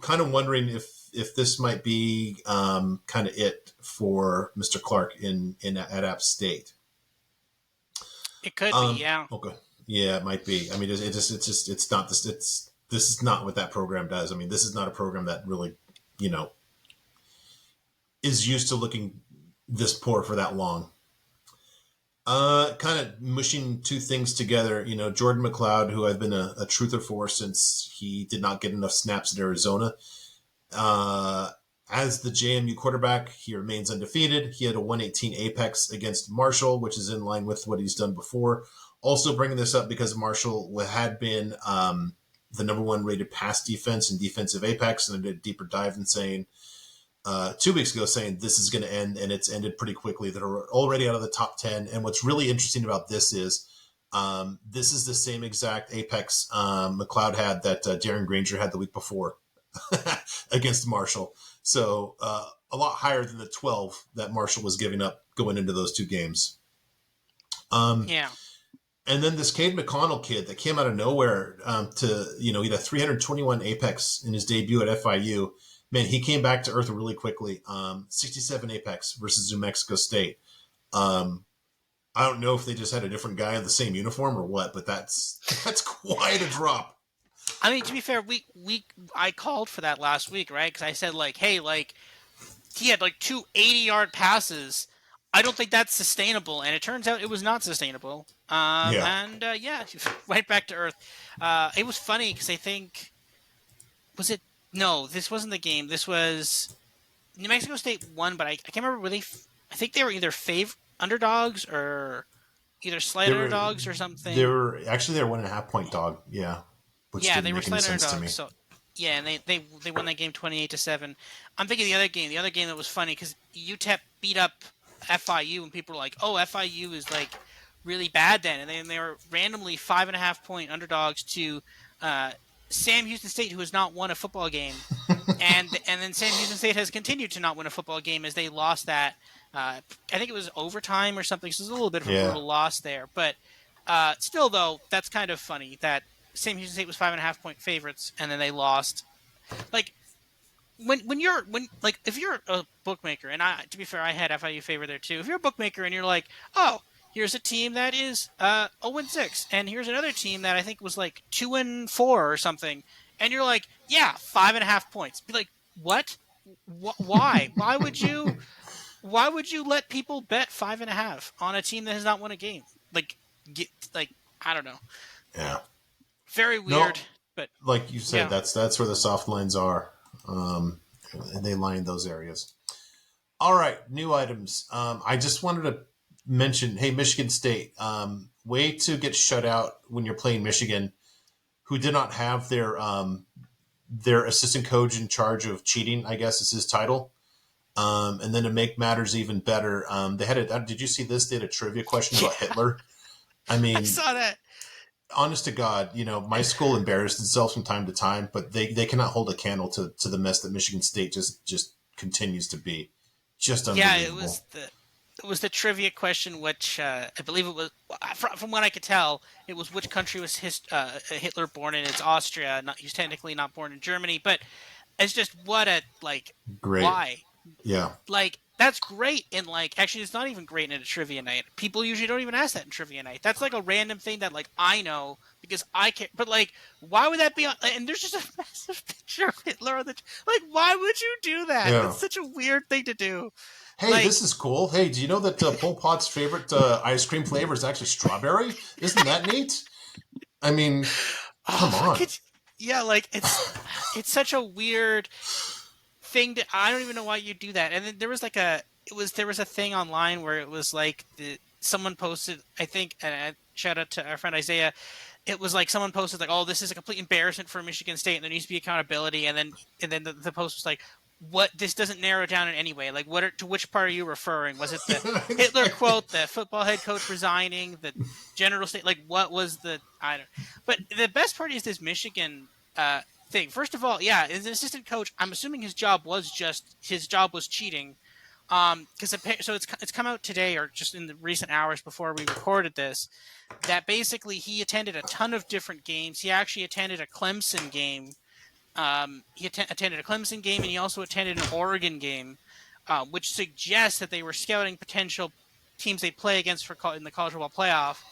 kind of wondering if this might be kind of it for Mr. Clark in at App State. It could be, yeah. Okay, yeah, it might be. I mean, it's not this. This is not what that program does. I mean, this is not a program that really, you know, is used to looking this poor for that long. Kind of mushing two things together. Jordan McLeod, who I've been a truther for since he did not get enough snaps at Arizona. Uh, as the JMU quarterback, he remains undefeated. He had a 118 apex against Marshall, which is in line with what he's done before. Also bringing this up because Marshall had been the number one rated pass defense and defensive apex, and I did a deeper dive in saying 2 weeks ago saying this is going to end, and it's ended pretty quickly. They're already out of the top 10. And what's really interesting about this is this is the same exact apex McLeod had that Darren Granger had the week before against Marshall. So a lot higher than the 12 that Marshall was giving up going into those two games. Yeah. And then this Cade McConnell kid that came out of nowhere he had a 321 apex in his debut at FIU. Man, he came back to earth really quickly. 67 apex versus New Mexico State. I don't know if they just had a different guy in the same uniform or what, but that's quite a drop. I mean, to be fair, I called for that last week, right? Because I said like, hey, like he had like two 80-yard passes. I don't think that's sustainable, and it turns out it was not sustainable. Yeah, And yeah, right back to earth. It was funny because I think was it no, this wasn't the game. This was New Mexico State won, but I can't remember were they. I think they were either underdogs or either they slight were underdogs or they something. were actually they're 1.5 point dog. Yeah, which Yeah, didn't they were make any slight sense to underdogs. me. So yeah, and they won that game 28-7. I'm thinking the other game that was funny because UTEP beat up FIU, and people were like, "Oh, FIU is like really bad then," and then they were randomly 5.5 point underdogs to uh, Sam Houston State, who has not won a football game, and then Sam Houston State has continued to not win a football game as they lost that. I think it was overtime or something. So it was a little bit of a Yeah, brutal loss there, but still, though, that's kind of funny that Sam Houston State was 5.5 point favorites, and then they lost. Like when like if you're a bookmaker, and I to be fair, I had FIU favor there too. If you're a bookmaker and you're like, oh, here's a team that is 0-6, and here's another team that I think was like 2-4 or something, and you're like, yeah, 5.5 points. Be like, what? Why? Why would you let people bet 5.5 on a team that has not won a game? Like, like I don't know. yeah. Very No, weird, but like you said, yeah. that's where the soft lines are, um, and they line those areas. All right, new items. I just wanted to mention, hey, Michigan State, way to get shut out when you're playing Michigan, who did not have their assistant coach in charge of cheating. I guess is his title. And then to make matters even better, they had a. Did you see this? They had a trivia question about Yeah, Hitler. I I mean, saw that. honest to God, my school embarrassed itself from time to time, but they cannot hold a candle to the mess that Michigan State just continues to be. Just Yeah, unbelievable. it was the trivia question, which I believe it was from what I could tell, it was which country was Hitler born in? It's Austria. Not he's technically not born in Germany, but it's just what a like Great. why Yeah. like that's great in like actually it's not even great in a trivia night. People usually don't even ask that in trivia night. That's like a random thing that like I know because I care. But like, why would that be on? And there's just a massive picture of Hitler on the like. Why would you do that? Yeah. That's such a weird thing to do. Hey, Like, this is cool. Hey, do you know that Pol Pot's favorite ice cream flavor is actually strawberry? Isn't that neat? I mean, come oh, on. yeah, like it's such a weird thing to, I don't even know why you do that. And then there was like there was a thing online where it was like someone posted, I think, and shout out to our friend Isaiah. It was like someone posted like, "Oh, this is a complete embarrassment for Michigan State, and there needs to be accountability." And then the post was like, "What? This doesn't narrow down in any way. Like, to which part are you referring? Was it the Hitler quote, the football head coach resigning, the general state? Like, what was the? I don't. But the best part is this Michigan thing. First of all, yeah, as an assistant coach, I'm assuming his job was cheating. Because so it's come out today or just in the recent hours before we recorded this that basically he attended a ton of different games. He actually attended a Clemson game. Attended a Clemson game, and he also attended an Oregon game, which suggests that they were scouting potential teams they play against in the college football playoff.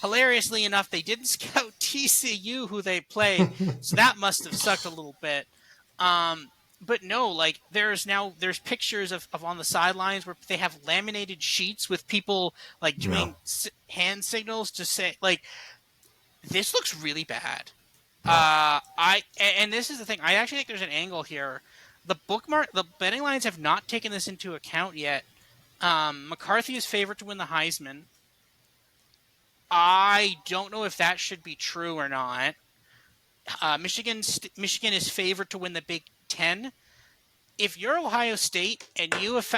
Hilariously enough, they didn't scout TCU, who they play, so that must have sucked a little bit. But no, like there's pictures of on the sidelines where they have laminated sheets with people like Yeah. doing hand signals to say like this looks really bad. No. And this is the thing. I actually think there's an angle here. The betting lines have not taken this into account yet. McCarthy is favored to win the Heisman. I don't know if that should be true or not. Michigan is favored to win the Big Ten. If you're Ohio State and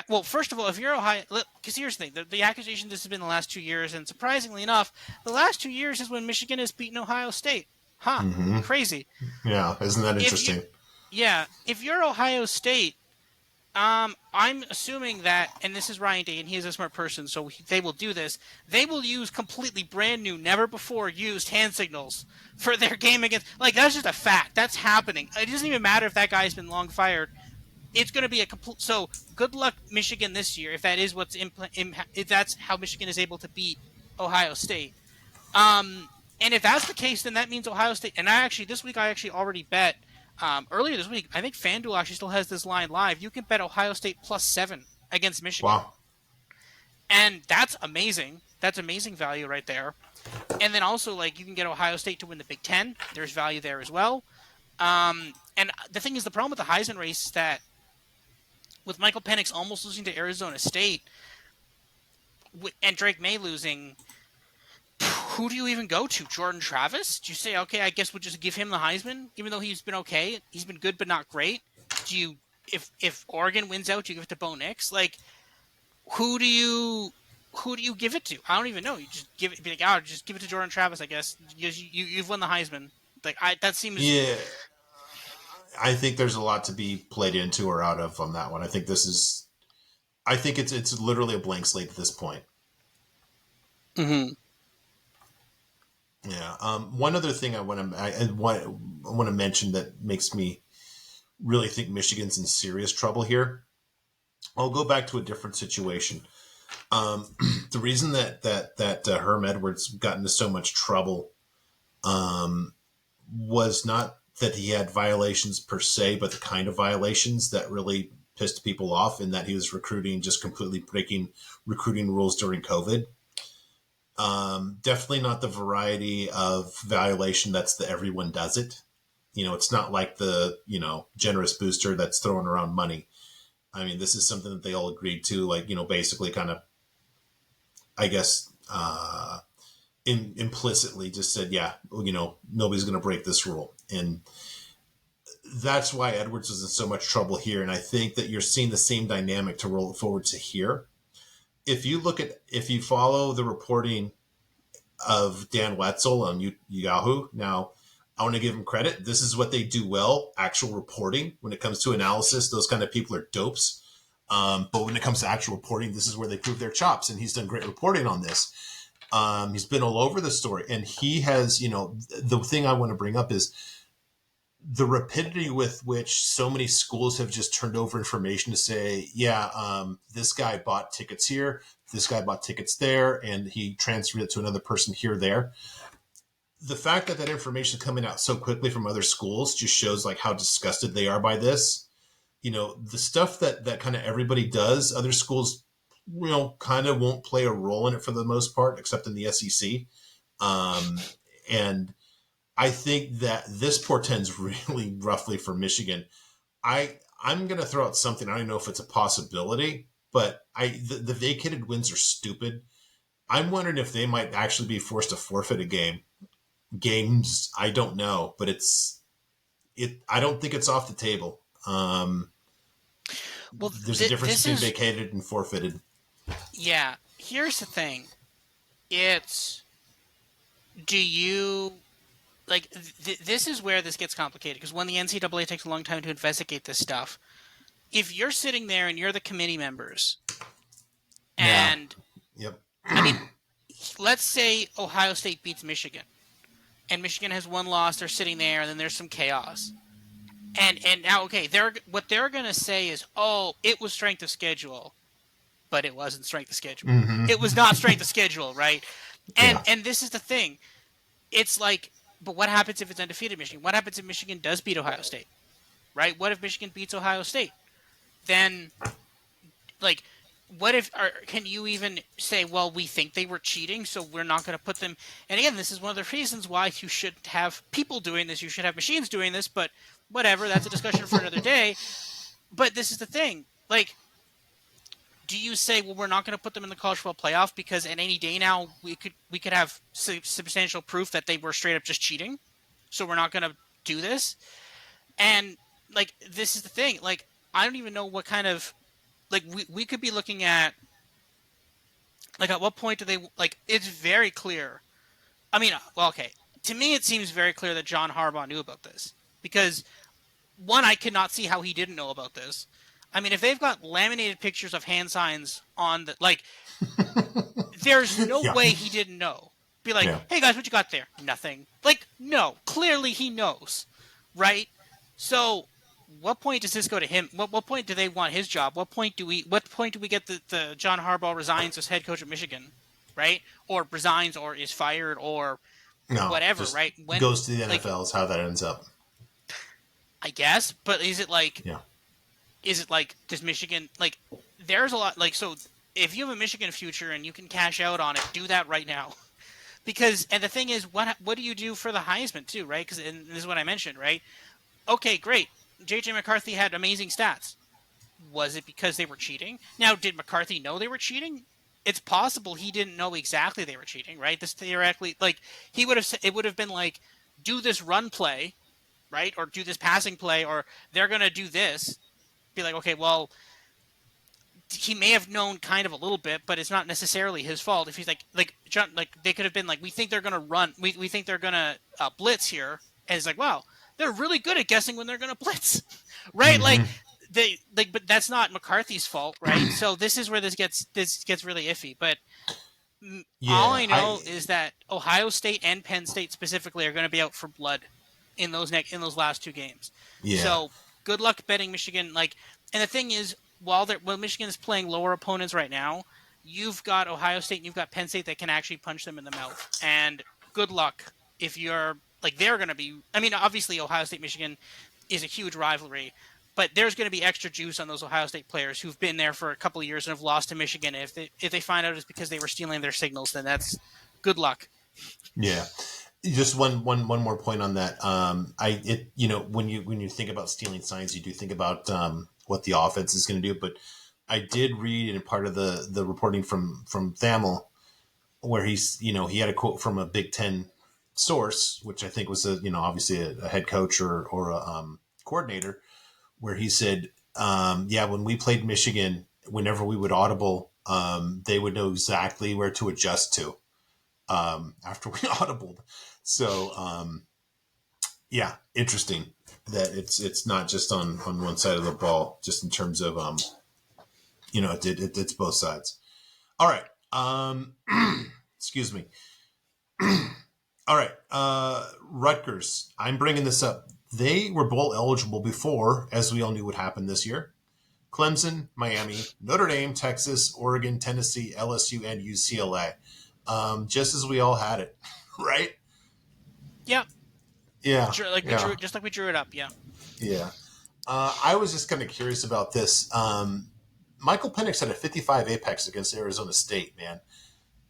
well, first of all, if you're Ohio, because here's the thing: the accusation this has been the last 2 years, and surprisingly enough, the last 2 years is when Michigan has beaten Ohio State. Huh? Mm-hmm. Crazy. Yeah, isn't that If you, interesting? yeah, if you're Ohio State, I'm assuming that, and this is Ryan Day, and he is a smart person, so they will do this. They will use completely brand new, never before used hand signals for their game against. Like that's just a fact. That's happening. It doesn't even matter if that guy's been long fired. It's going to be a complete. So good luck, Michigan, this year. If that is if that's how Michigan is able to beat Ohio State. And if that's the case, then that means Ohio State. And this week I actually already bet. Earlier this week, I think FanDuel actually still has this line live. You can bet Ohio State +7 against Michigan, Wow. and that's amazing. That's amazing value right there. And then also like you can get Ohio State to win the Big Ten. There's value there as well. And the thing is, the problem with the Heisman race is that with Michael Penix almost losing to Arizona State and Drake May losing, who do you even go to? Jordan Travis? Do you say, okay, I guess we'll just give him the Heisman, even though he's been okay? He's been good, but not great. Do you, if Oregon wins out, do you give it to Bo Nix? Like, who do you give it to? I don't even know. You just be like, oh, just give it to Jordan Travis, I guess. You've won the Heisman. Like, that seems. Yeah, I think there's a lot to be played into or out of on that one. I think this is. I think it's literally a blank slate at this point. Mm-hmm. Yeah. One other thing I want to mention that makes me really think Michigan's in serious trouble here. I'll go back to a different situation. The reason that Herm Edwards got into so much trouble was not that he had violations per se, but the kind of violations that really pissed people off, in that he was just completely breaking recruiting rules during COVID. Definitely not the variety of violation that's the everyone does it. It's not like the, generous booster that's throwing around money. I mean, this is something that they all agreed to, like, basically kind of, I guess, implicitly just said, yeah, nobody's going to break this rule. And that's why Edwards was in so much trouble here. And I think that you're seeing the same dynamic to roll forward to here. If you follow the reporting of Dan Wetzel on Yahoo, now I want to give him credit. This is what they do well, actual reporting. When it comes to analysis, those kind of people are dopes. But when it comes to actual reporting, this is where they prove their chops. And he's done great reporting on this. He's been all over the story. And he has, the thing I want to bring up is the rapidity with which so many schools have just turned over information to say, yeah, this guy bought tickets here, this guy bought tickets there, and he transferred it to another person here, there. The fact that information is coming out so quickly from other schools just shows like how disgusted they are by this. the stuff that kind of everybody does, other schools, kind of won't play a role in it for the most part, except in the SEC. And I think that this portends really roughly for Michigan. I'm going to throw out something. I don't know if it's a possibility, but the vacated wins are stupid. I'm wondering if they might actually be forced to forfeit a games. I don't know, but I don't think it's off the table. Well, There's a difference this between is vacated and forfeited. yeah. Here's the thing. It's do you like this is where this gets complicated because when the NCAA takes a long time to investigate this stuff, if you're sitting there and you're the committee members, Yeah. and Yep. I mean, let's say Ohio State beats Michigan, and Michigan has one loss, they're sitting there, and then there's some chaos. And now, okay, what they're gonna say is, oh, it was strength of schedule, but it wasn't strength of schedule. It was not strength of schedule, right? Yeah. And this is the thing. It's like, but what happens if it's undefeated Michigan? What happens if Michigan does beat Ohio State, right? What if Michigan beats Ohio State? Then, like, what if? Can you even say, well, we think they were cheating, so we're not going to put them? And again, this is one of the reasons why you should have people doing this. You should have machines doing this, but whatever. That's a discussion for another day. But this is the thing. Like, do you say, well, we're not going to put them in the college football playoff because at any day now we could have substantial proof that they were straight up just cheating, so we're not going to do this? And like, this is the thing. Like, I don't even know what kind of like we could be looking at. Like, at what point do they like? It's very clear. I mean, well, okay. To me, it seems very clear that John Harbaugh knew about this because one, I could not see how he didn't know about this. I mean, if they've got laminated pictures of hand signs on the like, there's no Yeah. way he didn't know. Be like, Yeah. hey guys, what you got there? Nothing. Like, no, clearly he knows, right? So, what point does this go to him? What point do they want his job? What point do we? What point do we get the John Harbaugh resigns as head coach of Michigan, right? Or resigns, or is fired, or No, whatever, just right? When goes to the like, NFL is how that ends up. I guess, but is it like? Yeah. Is it like, does Michigan like? There's a lot like, so. If you have a Michigan future and you can cash out on it, do that right now. Because, and the thing is, what do you do for the Heisman too, right? Because this is what I mentioned, right? Okay, great. J.J. McCarthy had amazing stats. Was it because they were cheating? Now, did McCarthy know they were cheating? It's possible he didn't know exactly they were cheating, right? This theoretically, like, he would have said, it would have been like, do this run play, right? Or do this passing play, or they're going to do this. Be like, okay, well, he may have known kind of a little bit, but it's not necessarily his fault. If he's like John, like, they could have been like, we think they're gonna run, we think they're gonna blitz here, and it's like, wow, they're really good at guessing when they're gonna blitz, right? Like, they like, but that's not McCarthy's fault, right? So this is where this gets really iffy. But all Yeah. I know is that Ohio State and Penn State specifically are going to be out for blood in those last two games. Yeah. So good luck betting Michigan. Like, and the thing is, while Michigan is playing lower opponents right now, you've got Ohio State and you've got Penn State that can actually punch them in the mouth. And good luck if you're like, they're going to be. I mean, obviously Ohio State Michigan is a huge rivalry, but there's going to be extra juice on those Ohio State players who've been there for a couple of years and have lost to Michigan. If they find out it's because they were stealing their signals, then that's good luck. Yeah. Just one more point on that. When you think about stealing signs, you do think about what the offense is going to do. But I did read in part of the reporting from Thamel where he had a quote from a Big Ten source, which I think was obviously a head coach or a coordinator, where he said, when we played Michigan, whenever we would audible, they would know exactly where to adjust to after we audibled. So, interesting that it's not just on one side of the ball, just in terms of, it's both sides. All right. Excuse me. All right. Rutgers. I'm bringing this up. They were bowl eligible before, as we all knew would happen this year. Clemson, Miami, Notre Dame, Texas, Oregon, Tennessee, LSU, and UCLA. Just as we all had it, right? Yeah, Yeah, like we yeah, drew, just like we drew it up. Yeah. yeah. I was just kind of curious about this. Michael Penix had a 55 apex against Arizona State, man.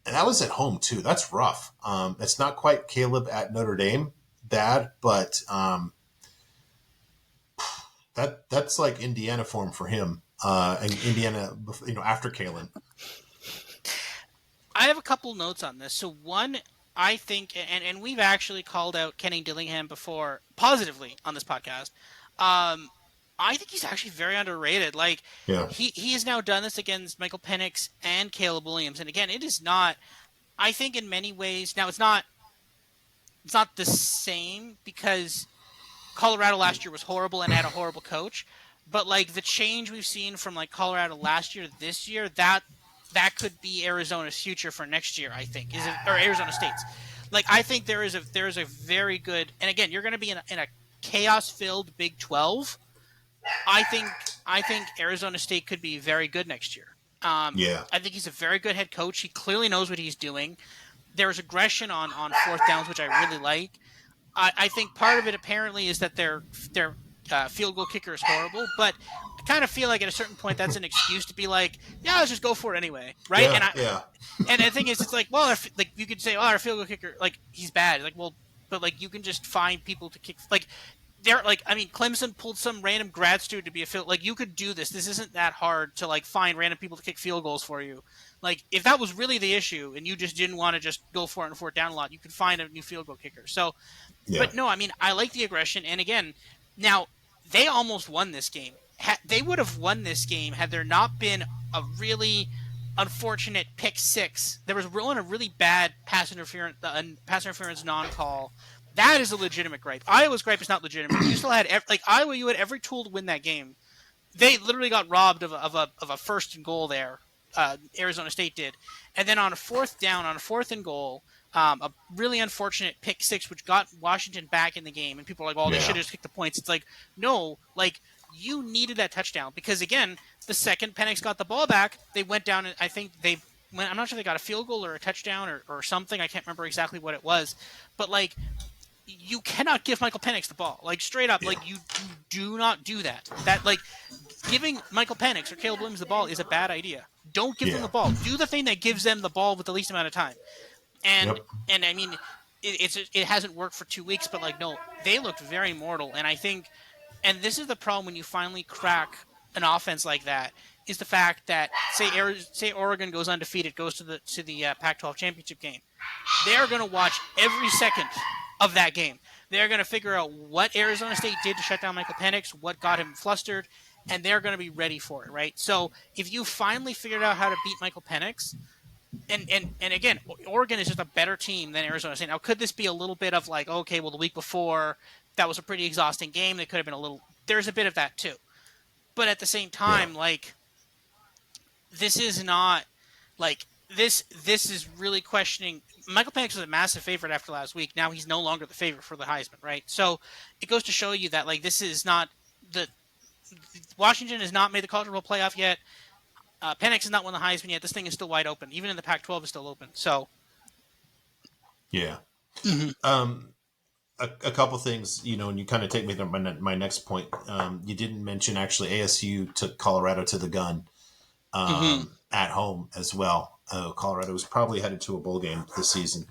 And that was at home, too. That's rough. It's not quite Caleb at Notre Dame bad, but that's like Indiana form for him. And Indiana, after Kalen. I have a couple notes on this. So one, I think, and we've actually called out Kenny Dillingham before positively on this podcast. Um, I think he's actually very underrated. Like Yeah. he has now done this against Michael Penix and Caleb Williams, and again, it is not. I think in many ways now it's not the same because Colorado last year was horrible and had a horrible coach. But like the change we've seen from like Colorado last year to this year, that could be Arizona's future for next year. I think is it, or Arizona State's. Like I think there is a very good, and again you're going to be in a chaos filled Big 12. I think I think Arizona State could be very good next year. Yeah. I think he's a very good head coach. He clearly knows what he's doing. There's aggression on fourth downs, which I really like. I think part of it apparently is that their field goal kicker is horrible, but I kind of feel like at a certain point that's an excuse to be like, yeah, let's just go for it anyway, right? Yeah. Yeah. And the thing is, it's like, well, if, like you could say, oh, our field goal kicker, like he's bad, like well, but like you can just find people to kick, like they're like, I mean, Clemson pulled some random grad student to be a field, like you could do this. This isn't that hard to like find random people to kick field goals for you. Like if that was really the issue and you just didn't want to just go for it and fourth down a lot, you could find a new field goal kicker. So Yeah. but no, I mean, I like the aggression. And again, now they almost won this game. They would have won this game had there not been a really unfortunate pick six. There was a really bad pass interference non-call. That is a legitimate gripe. Iowa's gripe is not legitimate. You still had like Iowa, you had every tool to win that game. They literally got robbed of a first and goal there. Arizona State did, and then on a fourth down, on a fourth and goal, a really unfortunate pick six, which got Washington back in the game, and people are like, "Oh, they Yeah. should have just kicked the points." It's like, no, like you needed that touchdown because again, the second Penix got the ball back, they went down, and I think they went. I'm not sure they got a field goal or a touchdown or something. I can't remember exactly what it was, but like you cannot give Michael Penix the ball. Like straight up, Yeah. like you do not do that. That like giving Michael Penix or Caleb Williams the ball is a bad idea. Don't give them Yeah. the ball. Do the thing that gives them the ball with the least amount of time. And Yep. and I mean, it hasn't worked for 2 weeks, but like no, they looked very mortal. And I think, and this is the problem when you finally crack an offense like that is the fact that say Oregon goes undefeated, goes to the Pac-12 championship game. They're going to watch every second of that game. They're going to figure out what Arizona State did to shut down Michael Penix, what got him flustered, and they're going to be ready for it, right? So if you finally figured out how to beat Michael Penix, and again, Oregon is just a better team than Arizona State. Now, could this be a little bit of like, okay, well, the week before that was a pretty exhausting game. They could have been a little. There's a bit of that too, but at the same Yeah. time, like this is not like this. This is really questioning. Michael Penix was a massive favorite after last week. Now he's no longer the favorite for the Heisman, right? So it goes to show you that like this is not the Washington has not made the college football playoff yet. Penix has not won the Heisman yet. This thing is still wide open. Even in the Pac-12 is still open. So Yeah. Mhm. A couple things, and you kind of take me to my next point. You didn't mention actually ASU took Colorado to the gun Mhm. at home as well. Colorado was probably headed to a bowl game this season.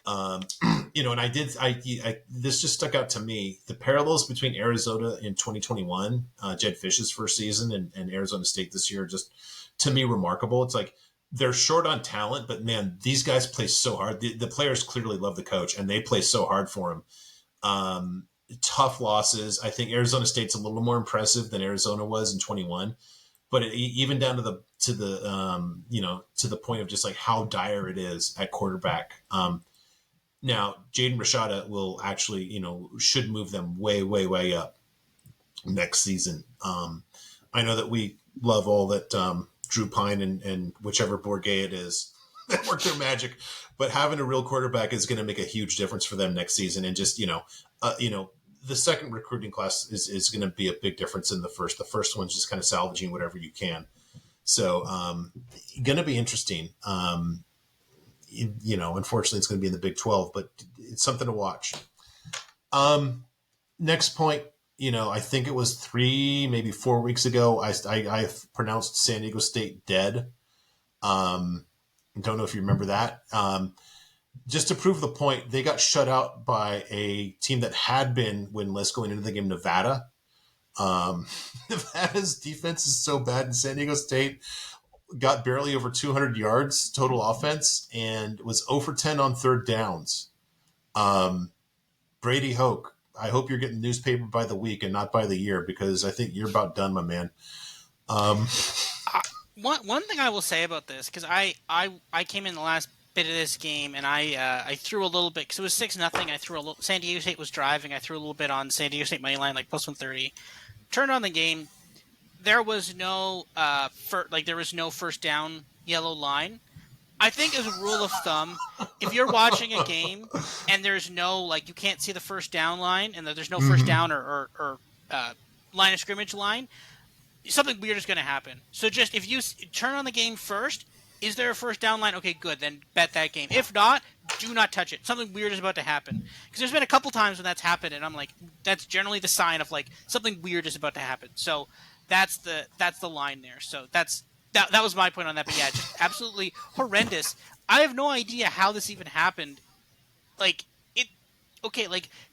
Um, and this just stuck out to me. The parallels between Arizona in 2021, Jed Fish's first season, and Arizona State this year, just to me remarkable. It's like they're short on talent, but man, these guys play so hard. The players clearly love the coach, and they play so hard for him. Tough losses. I think Arizona State's a little more impressive than Arizona was in 21, but even down to the point of just like how dire it is at quarterback. Now, Jaden Rashada will actually, should move them way, way, way up next season. I know that we love all that Drew Pine and whichever Bourget it is that work their magic, but having a real quarterback is going to make a huge difference for them next season. And just, the second recruiting class is going to be a big difference in the first. The first one's just kind of salvaging whatever you can. So, going to be interesting. Unfortunately, it's going to be in the Big 12, but it's something to watch. Next point, I think it was 3, maybe 4 weeks ago. I pronounced San Diego State dead. Um, don't know if you remember that. Just to prove the point, they got shut out by a team that had been winless going into the game, Nevada. Um, Nevada's defense is so bad, and San Diego State got barely over 200 yards total offense and was 0 for 10 on third downs. Um, Brady Hoke, I hope you're getting newspaper by the week and not by the year, because I think you're about done, my man. Um, Uh, one thing I will say about this, because I came in the last bit of this game and I threw a little bit because it was 6-0. I threw a little. San Diego State was driving. I threw a little bit on San Diego State money line, like plus 130. Turned on the game. There was no there was no first down yellow line. I think as a rule of thumb, if you're watching a game and there's no you can't see the first down line and there's no first mhm. down or line of scrimmage line, something weird is going to happen. So just if you turn on the game first, is there a first down line? Okay, good. Then bet that game. If not, do not touch it. Something weird is about to happen. Because there's been a couple times when that's happened, and I'm like, that's generally the sign of something weird is about to happen. So that's the line there. So that was my point on that. But yeah, just absolutely horrendous. I have no idea how this even happened. Like it. Okay,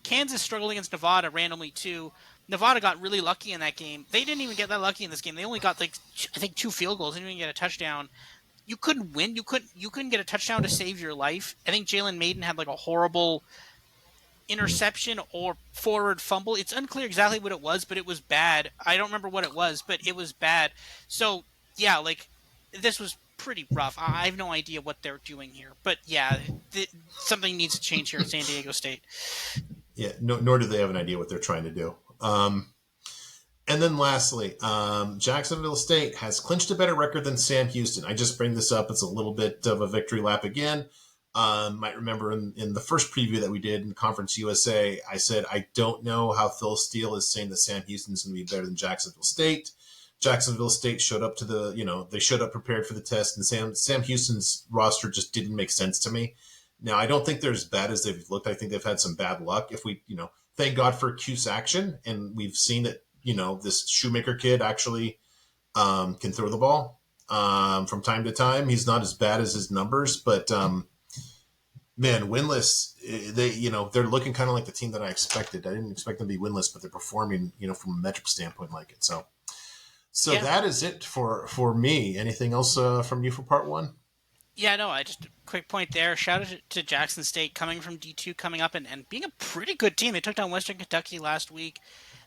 Kansas struggled against Nevada randomly too. Nevada got really lucky in that game. They didn't even get that lucky in this game. They only got I think 2 field goals. They didn't even get a touchdown. You couldn't win. You couldn't get a touchdown to save your life. I think Jalen Maiden had a horrible interception or forward fumble. It's unclear exactly what it was, but it was bad. I don't remember what it was, but it was bad. So yeah, this was pretty rough. I have no idea what they're doing here, but yeah, something needs to change here at San Diego State. Yeah, no, nor do they have an idea what they're trying to do. And then lastly, Jacksonville State has clinched a better record than Sam Houston. I just bring this up. It's a little bit of a victory lap again. Might remember in the first preview that we did in Conference USA, I said, I don't know how Phil Steele is saying that Sam Houston's going to be better than Jacksonville State. Jacksonville State showed up they showed up prepared for the test, and Sam Houston's roster just didn't make sense to me. Now, I don't think they're as bad as they've looked. I think they've had some bad luck. If we, thank God for Cuse action, and we've seen that, this Shoemaker kid actually can throw the ball from time to time. He's not as bad as his numbers, but man, winless. They're looking kind of like the team that I expected. I didn't expect them to be winless, but they're performing, from a metric standpoint, like it. So Yeah, that is it for me. Anything else from you for part one? yeah, no. I just quick point there. Shout out to Jackson State coming from D2, coming up and being a pretty good team. They took down Western Kentucky last week.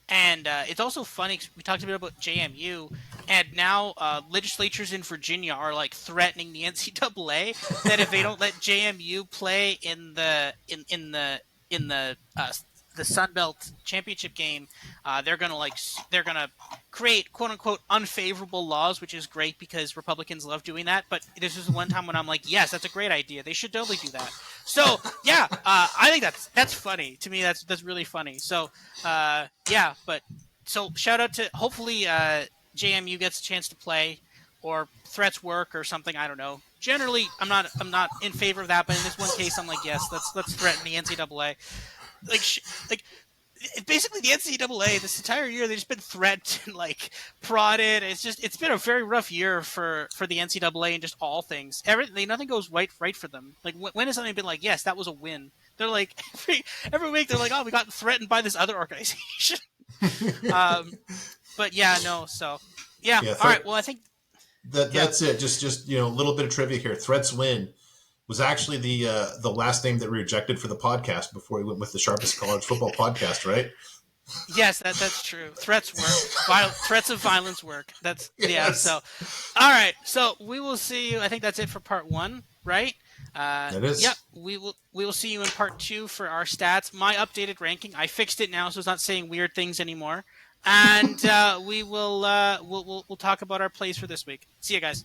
And it's also funny 'cause we talked a bit about JMU, and now legislatures in Virginia are threatening the NCAA that if they don't let JMU play in the Sun Belt championship game, they're gonna create quote unquote unfavorable laws, which is great because Republicans love doing that. But this is one time when I'm like, yes, that's a great idea. They should totally do that. So yeah, I think that's funny to me. That's really funny. So yeah, but so shout out to hopefully JMU gets a chance to play or threats work or something. I don't know. Generally, I'm not in favor of that, but in this one case, I'm like, yes, let's threaten the NCAA. Like like basically the NCAA this entire year they've just been threatened and prodded. It's been a very rough year for the NCAA and just all things. Nothing goes right for them. When has something been like, yes, that was a win? They're like every week they're like, oh, we got threatened by this other organization. um, but yeah, no. So yeah, Yeah, all right. Well, I think yeah. that's it. Just a little bit of trivia here. Threats win was actually the last name that we rejected for the podcast before we went with the sharpest college football podcast, right? Yes, that's true. Threats work. Threats of violence work. That's yeah. Yes, So, all right. So we will see you. I think that's it for part one, right? that Yep. is. We will see you in part two for our stats. My updated ranking. I fixed it now, so it's not saying weird things anymore. And we'll talk about our plays for this week. See you guys.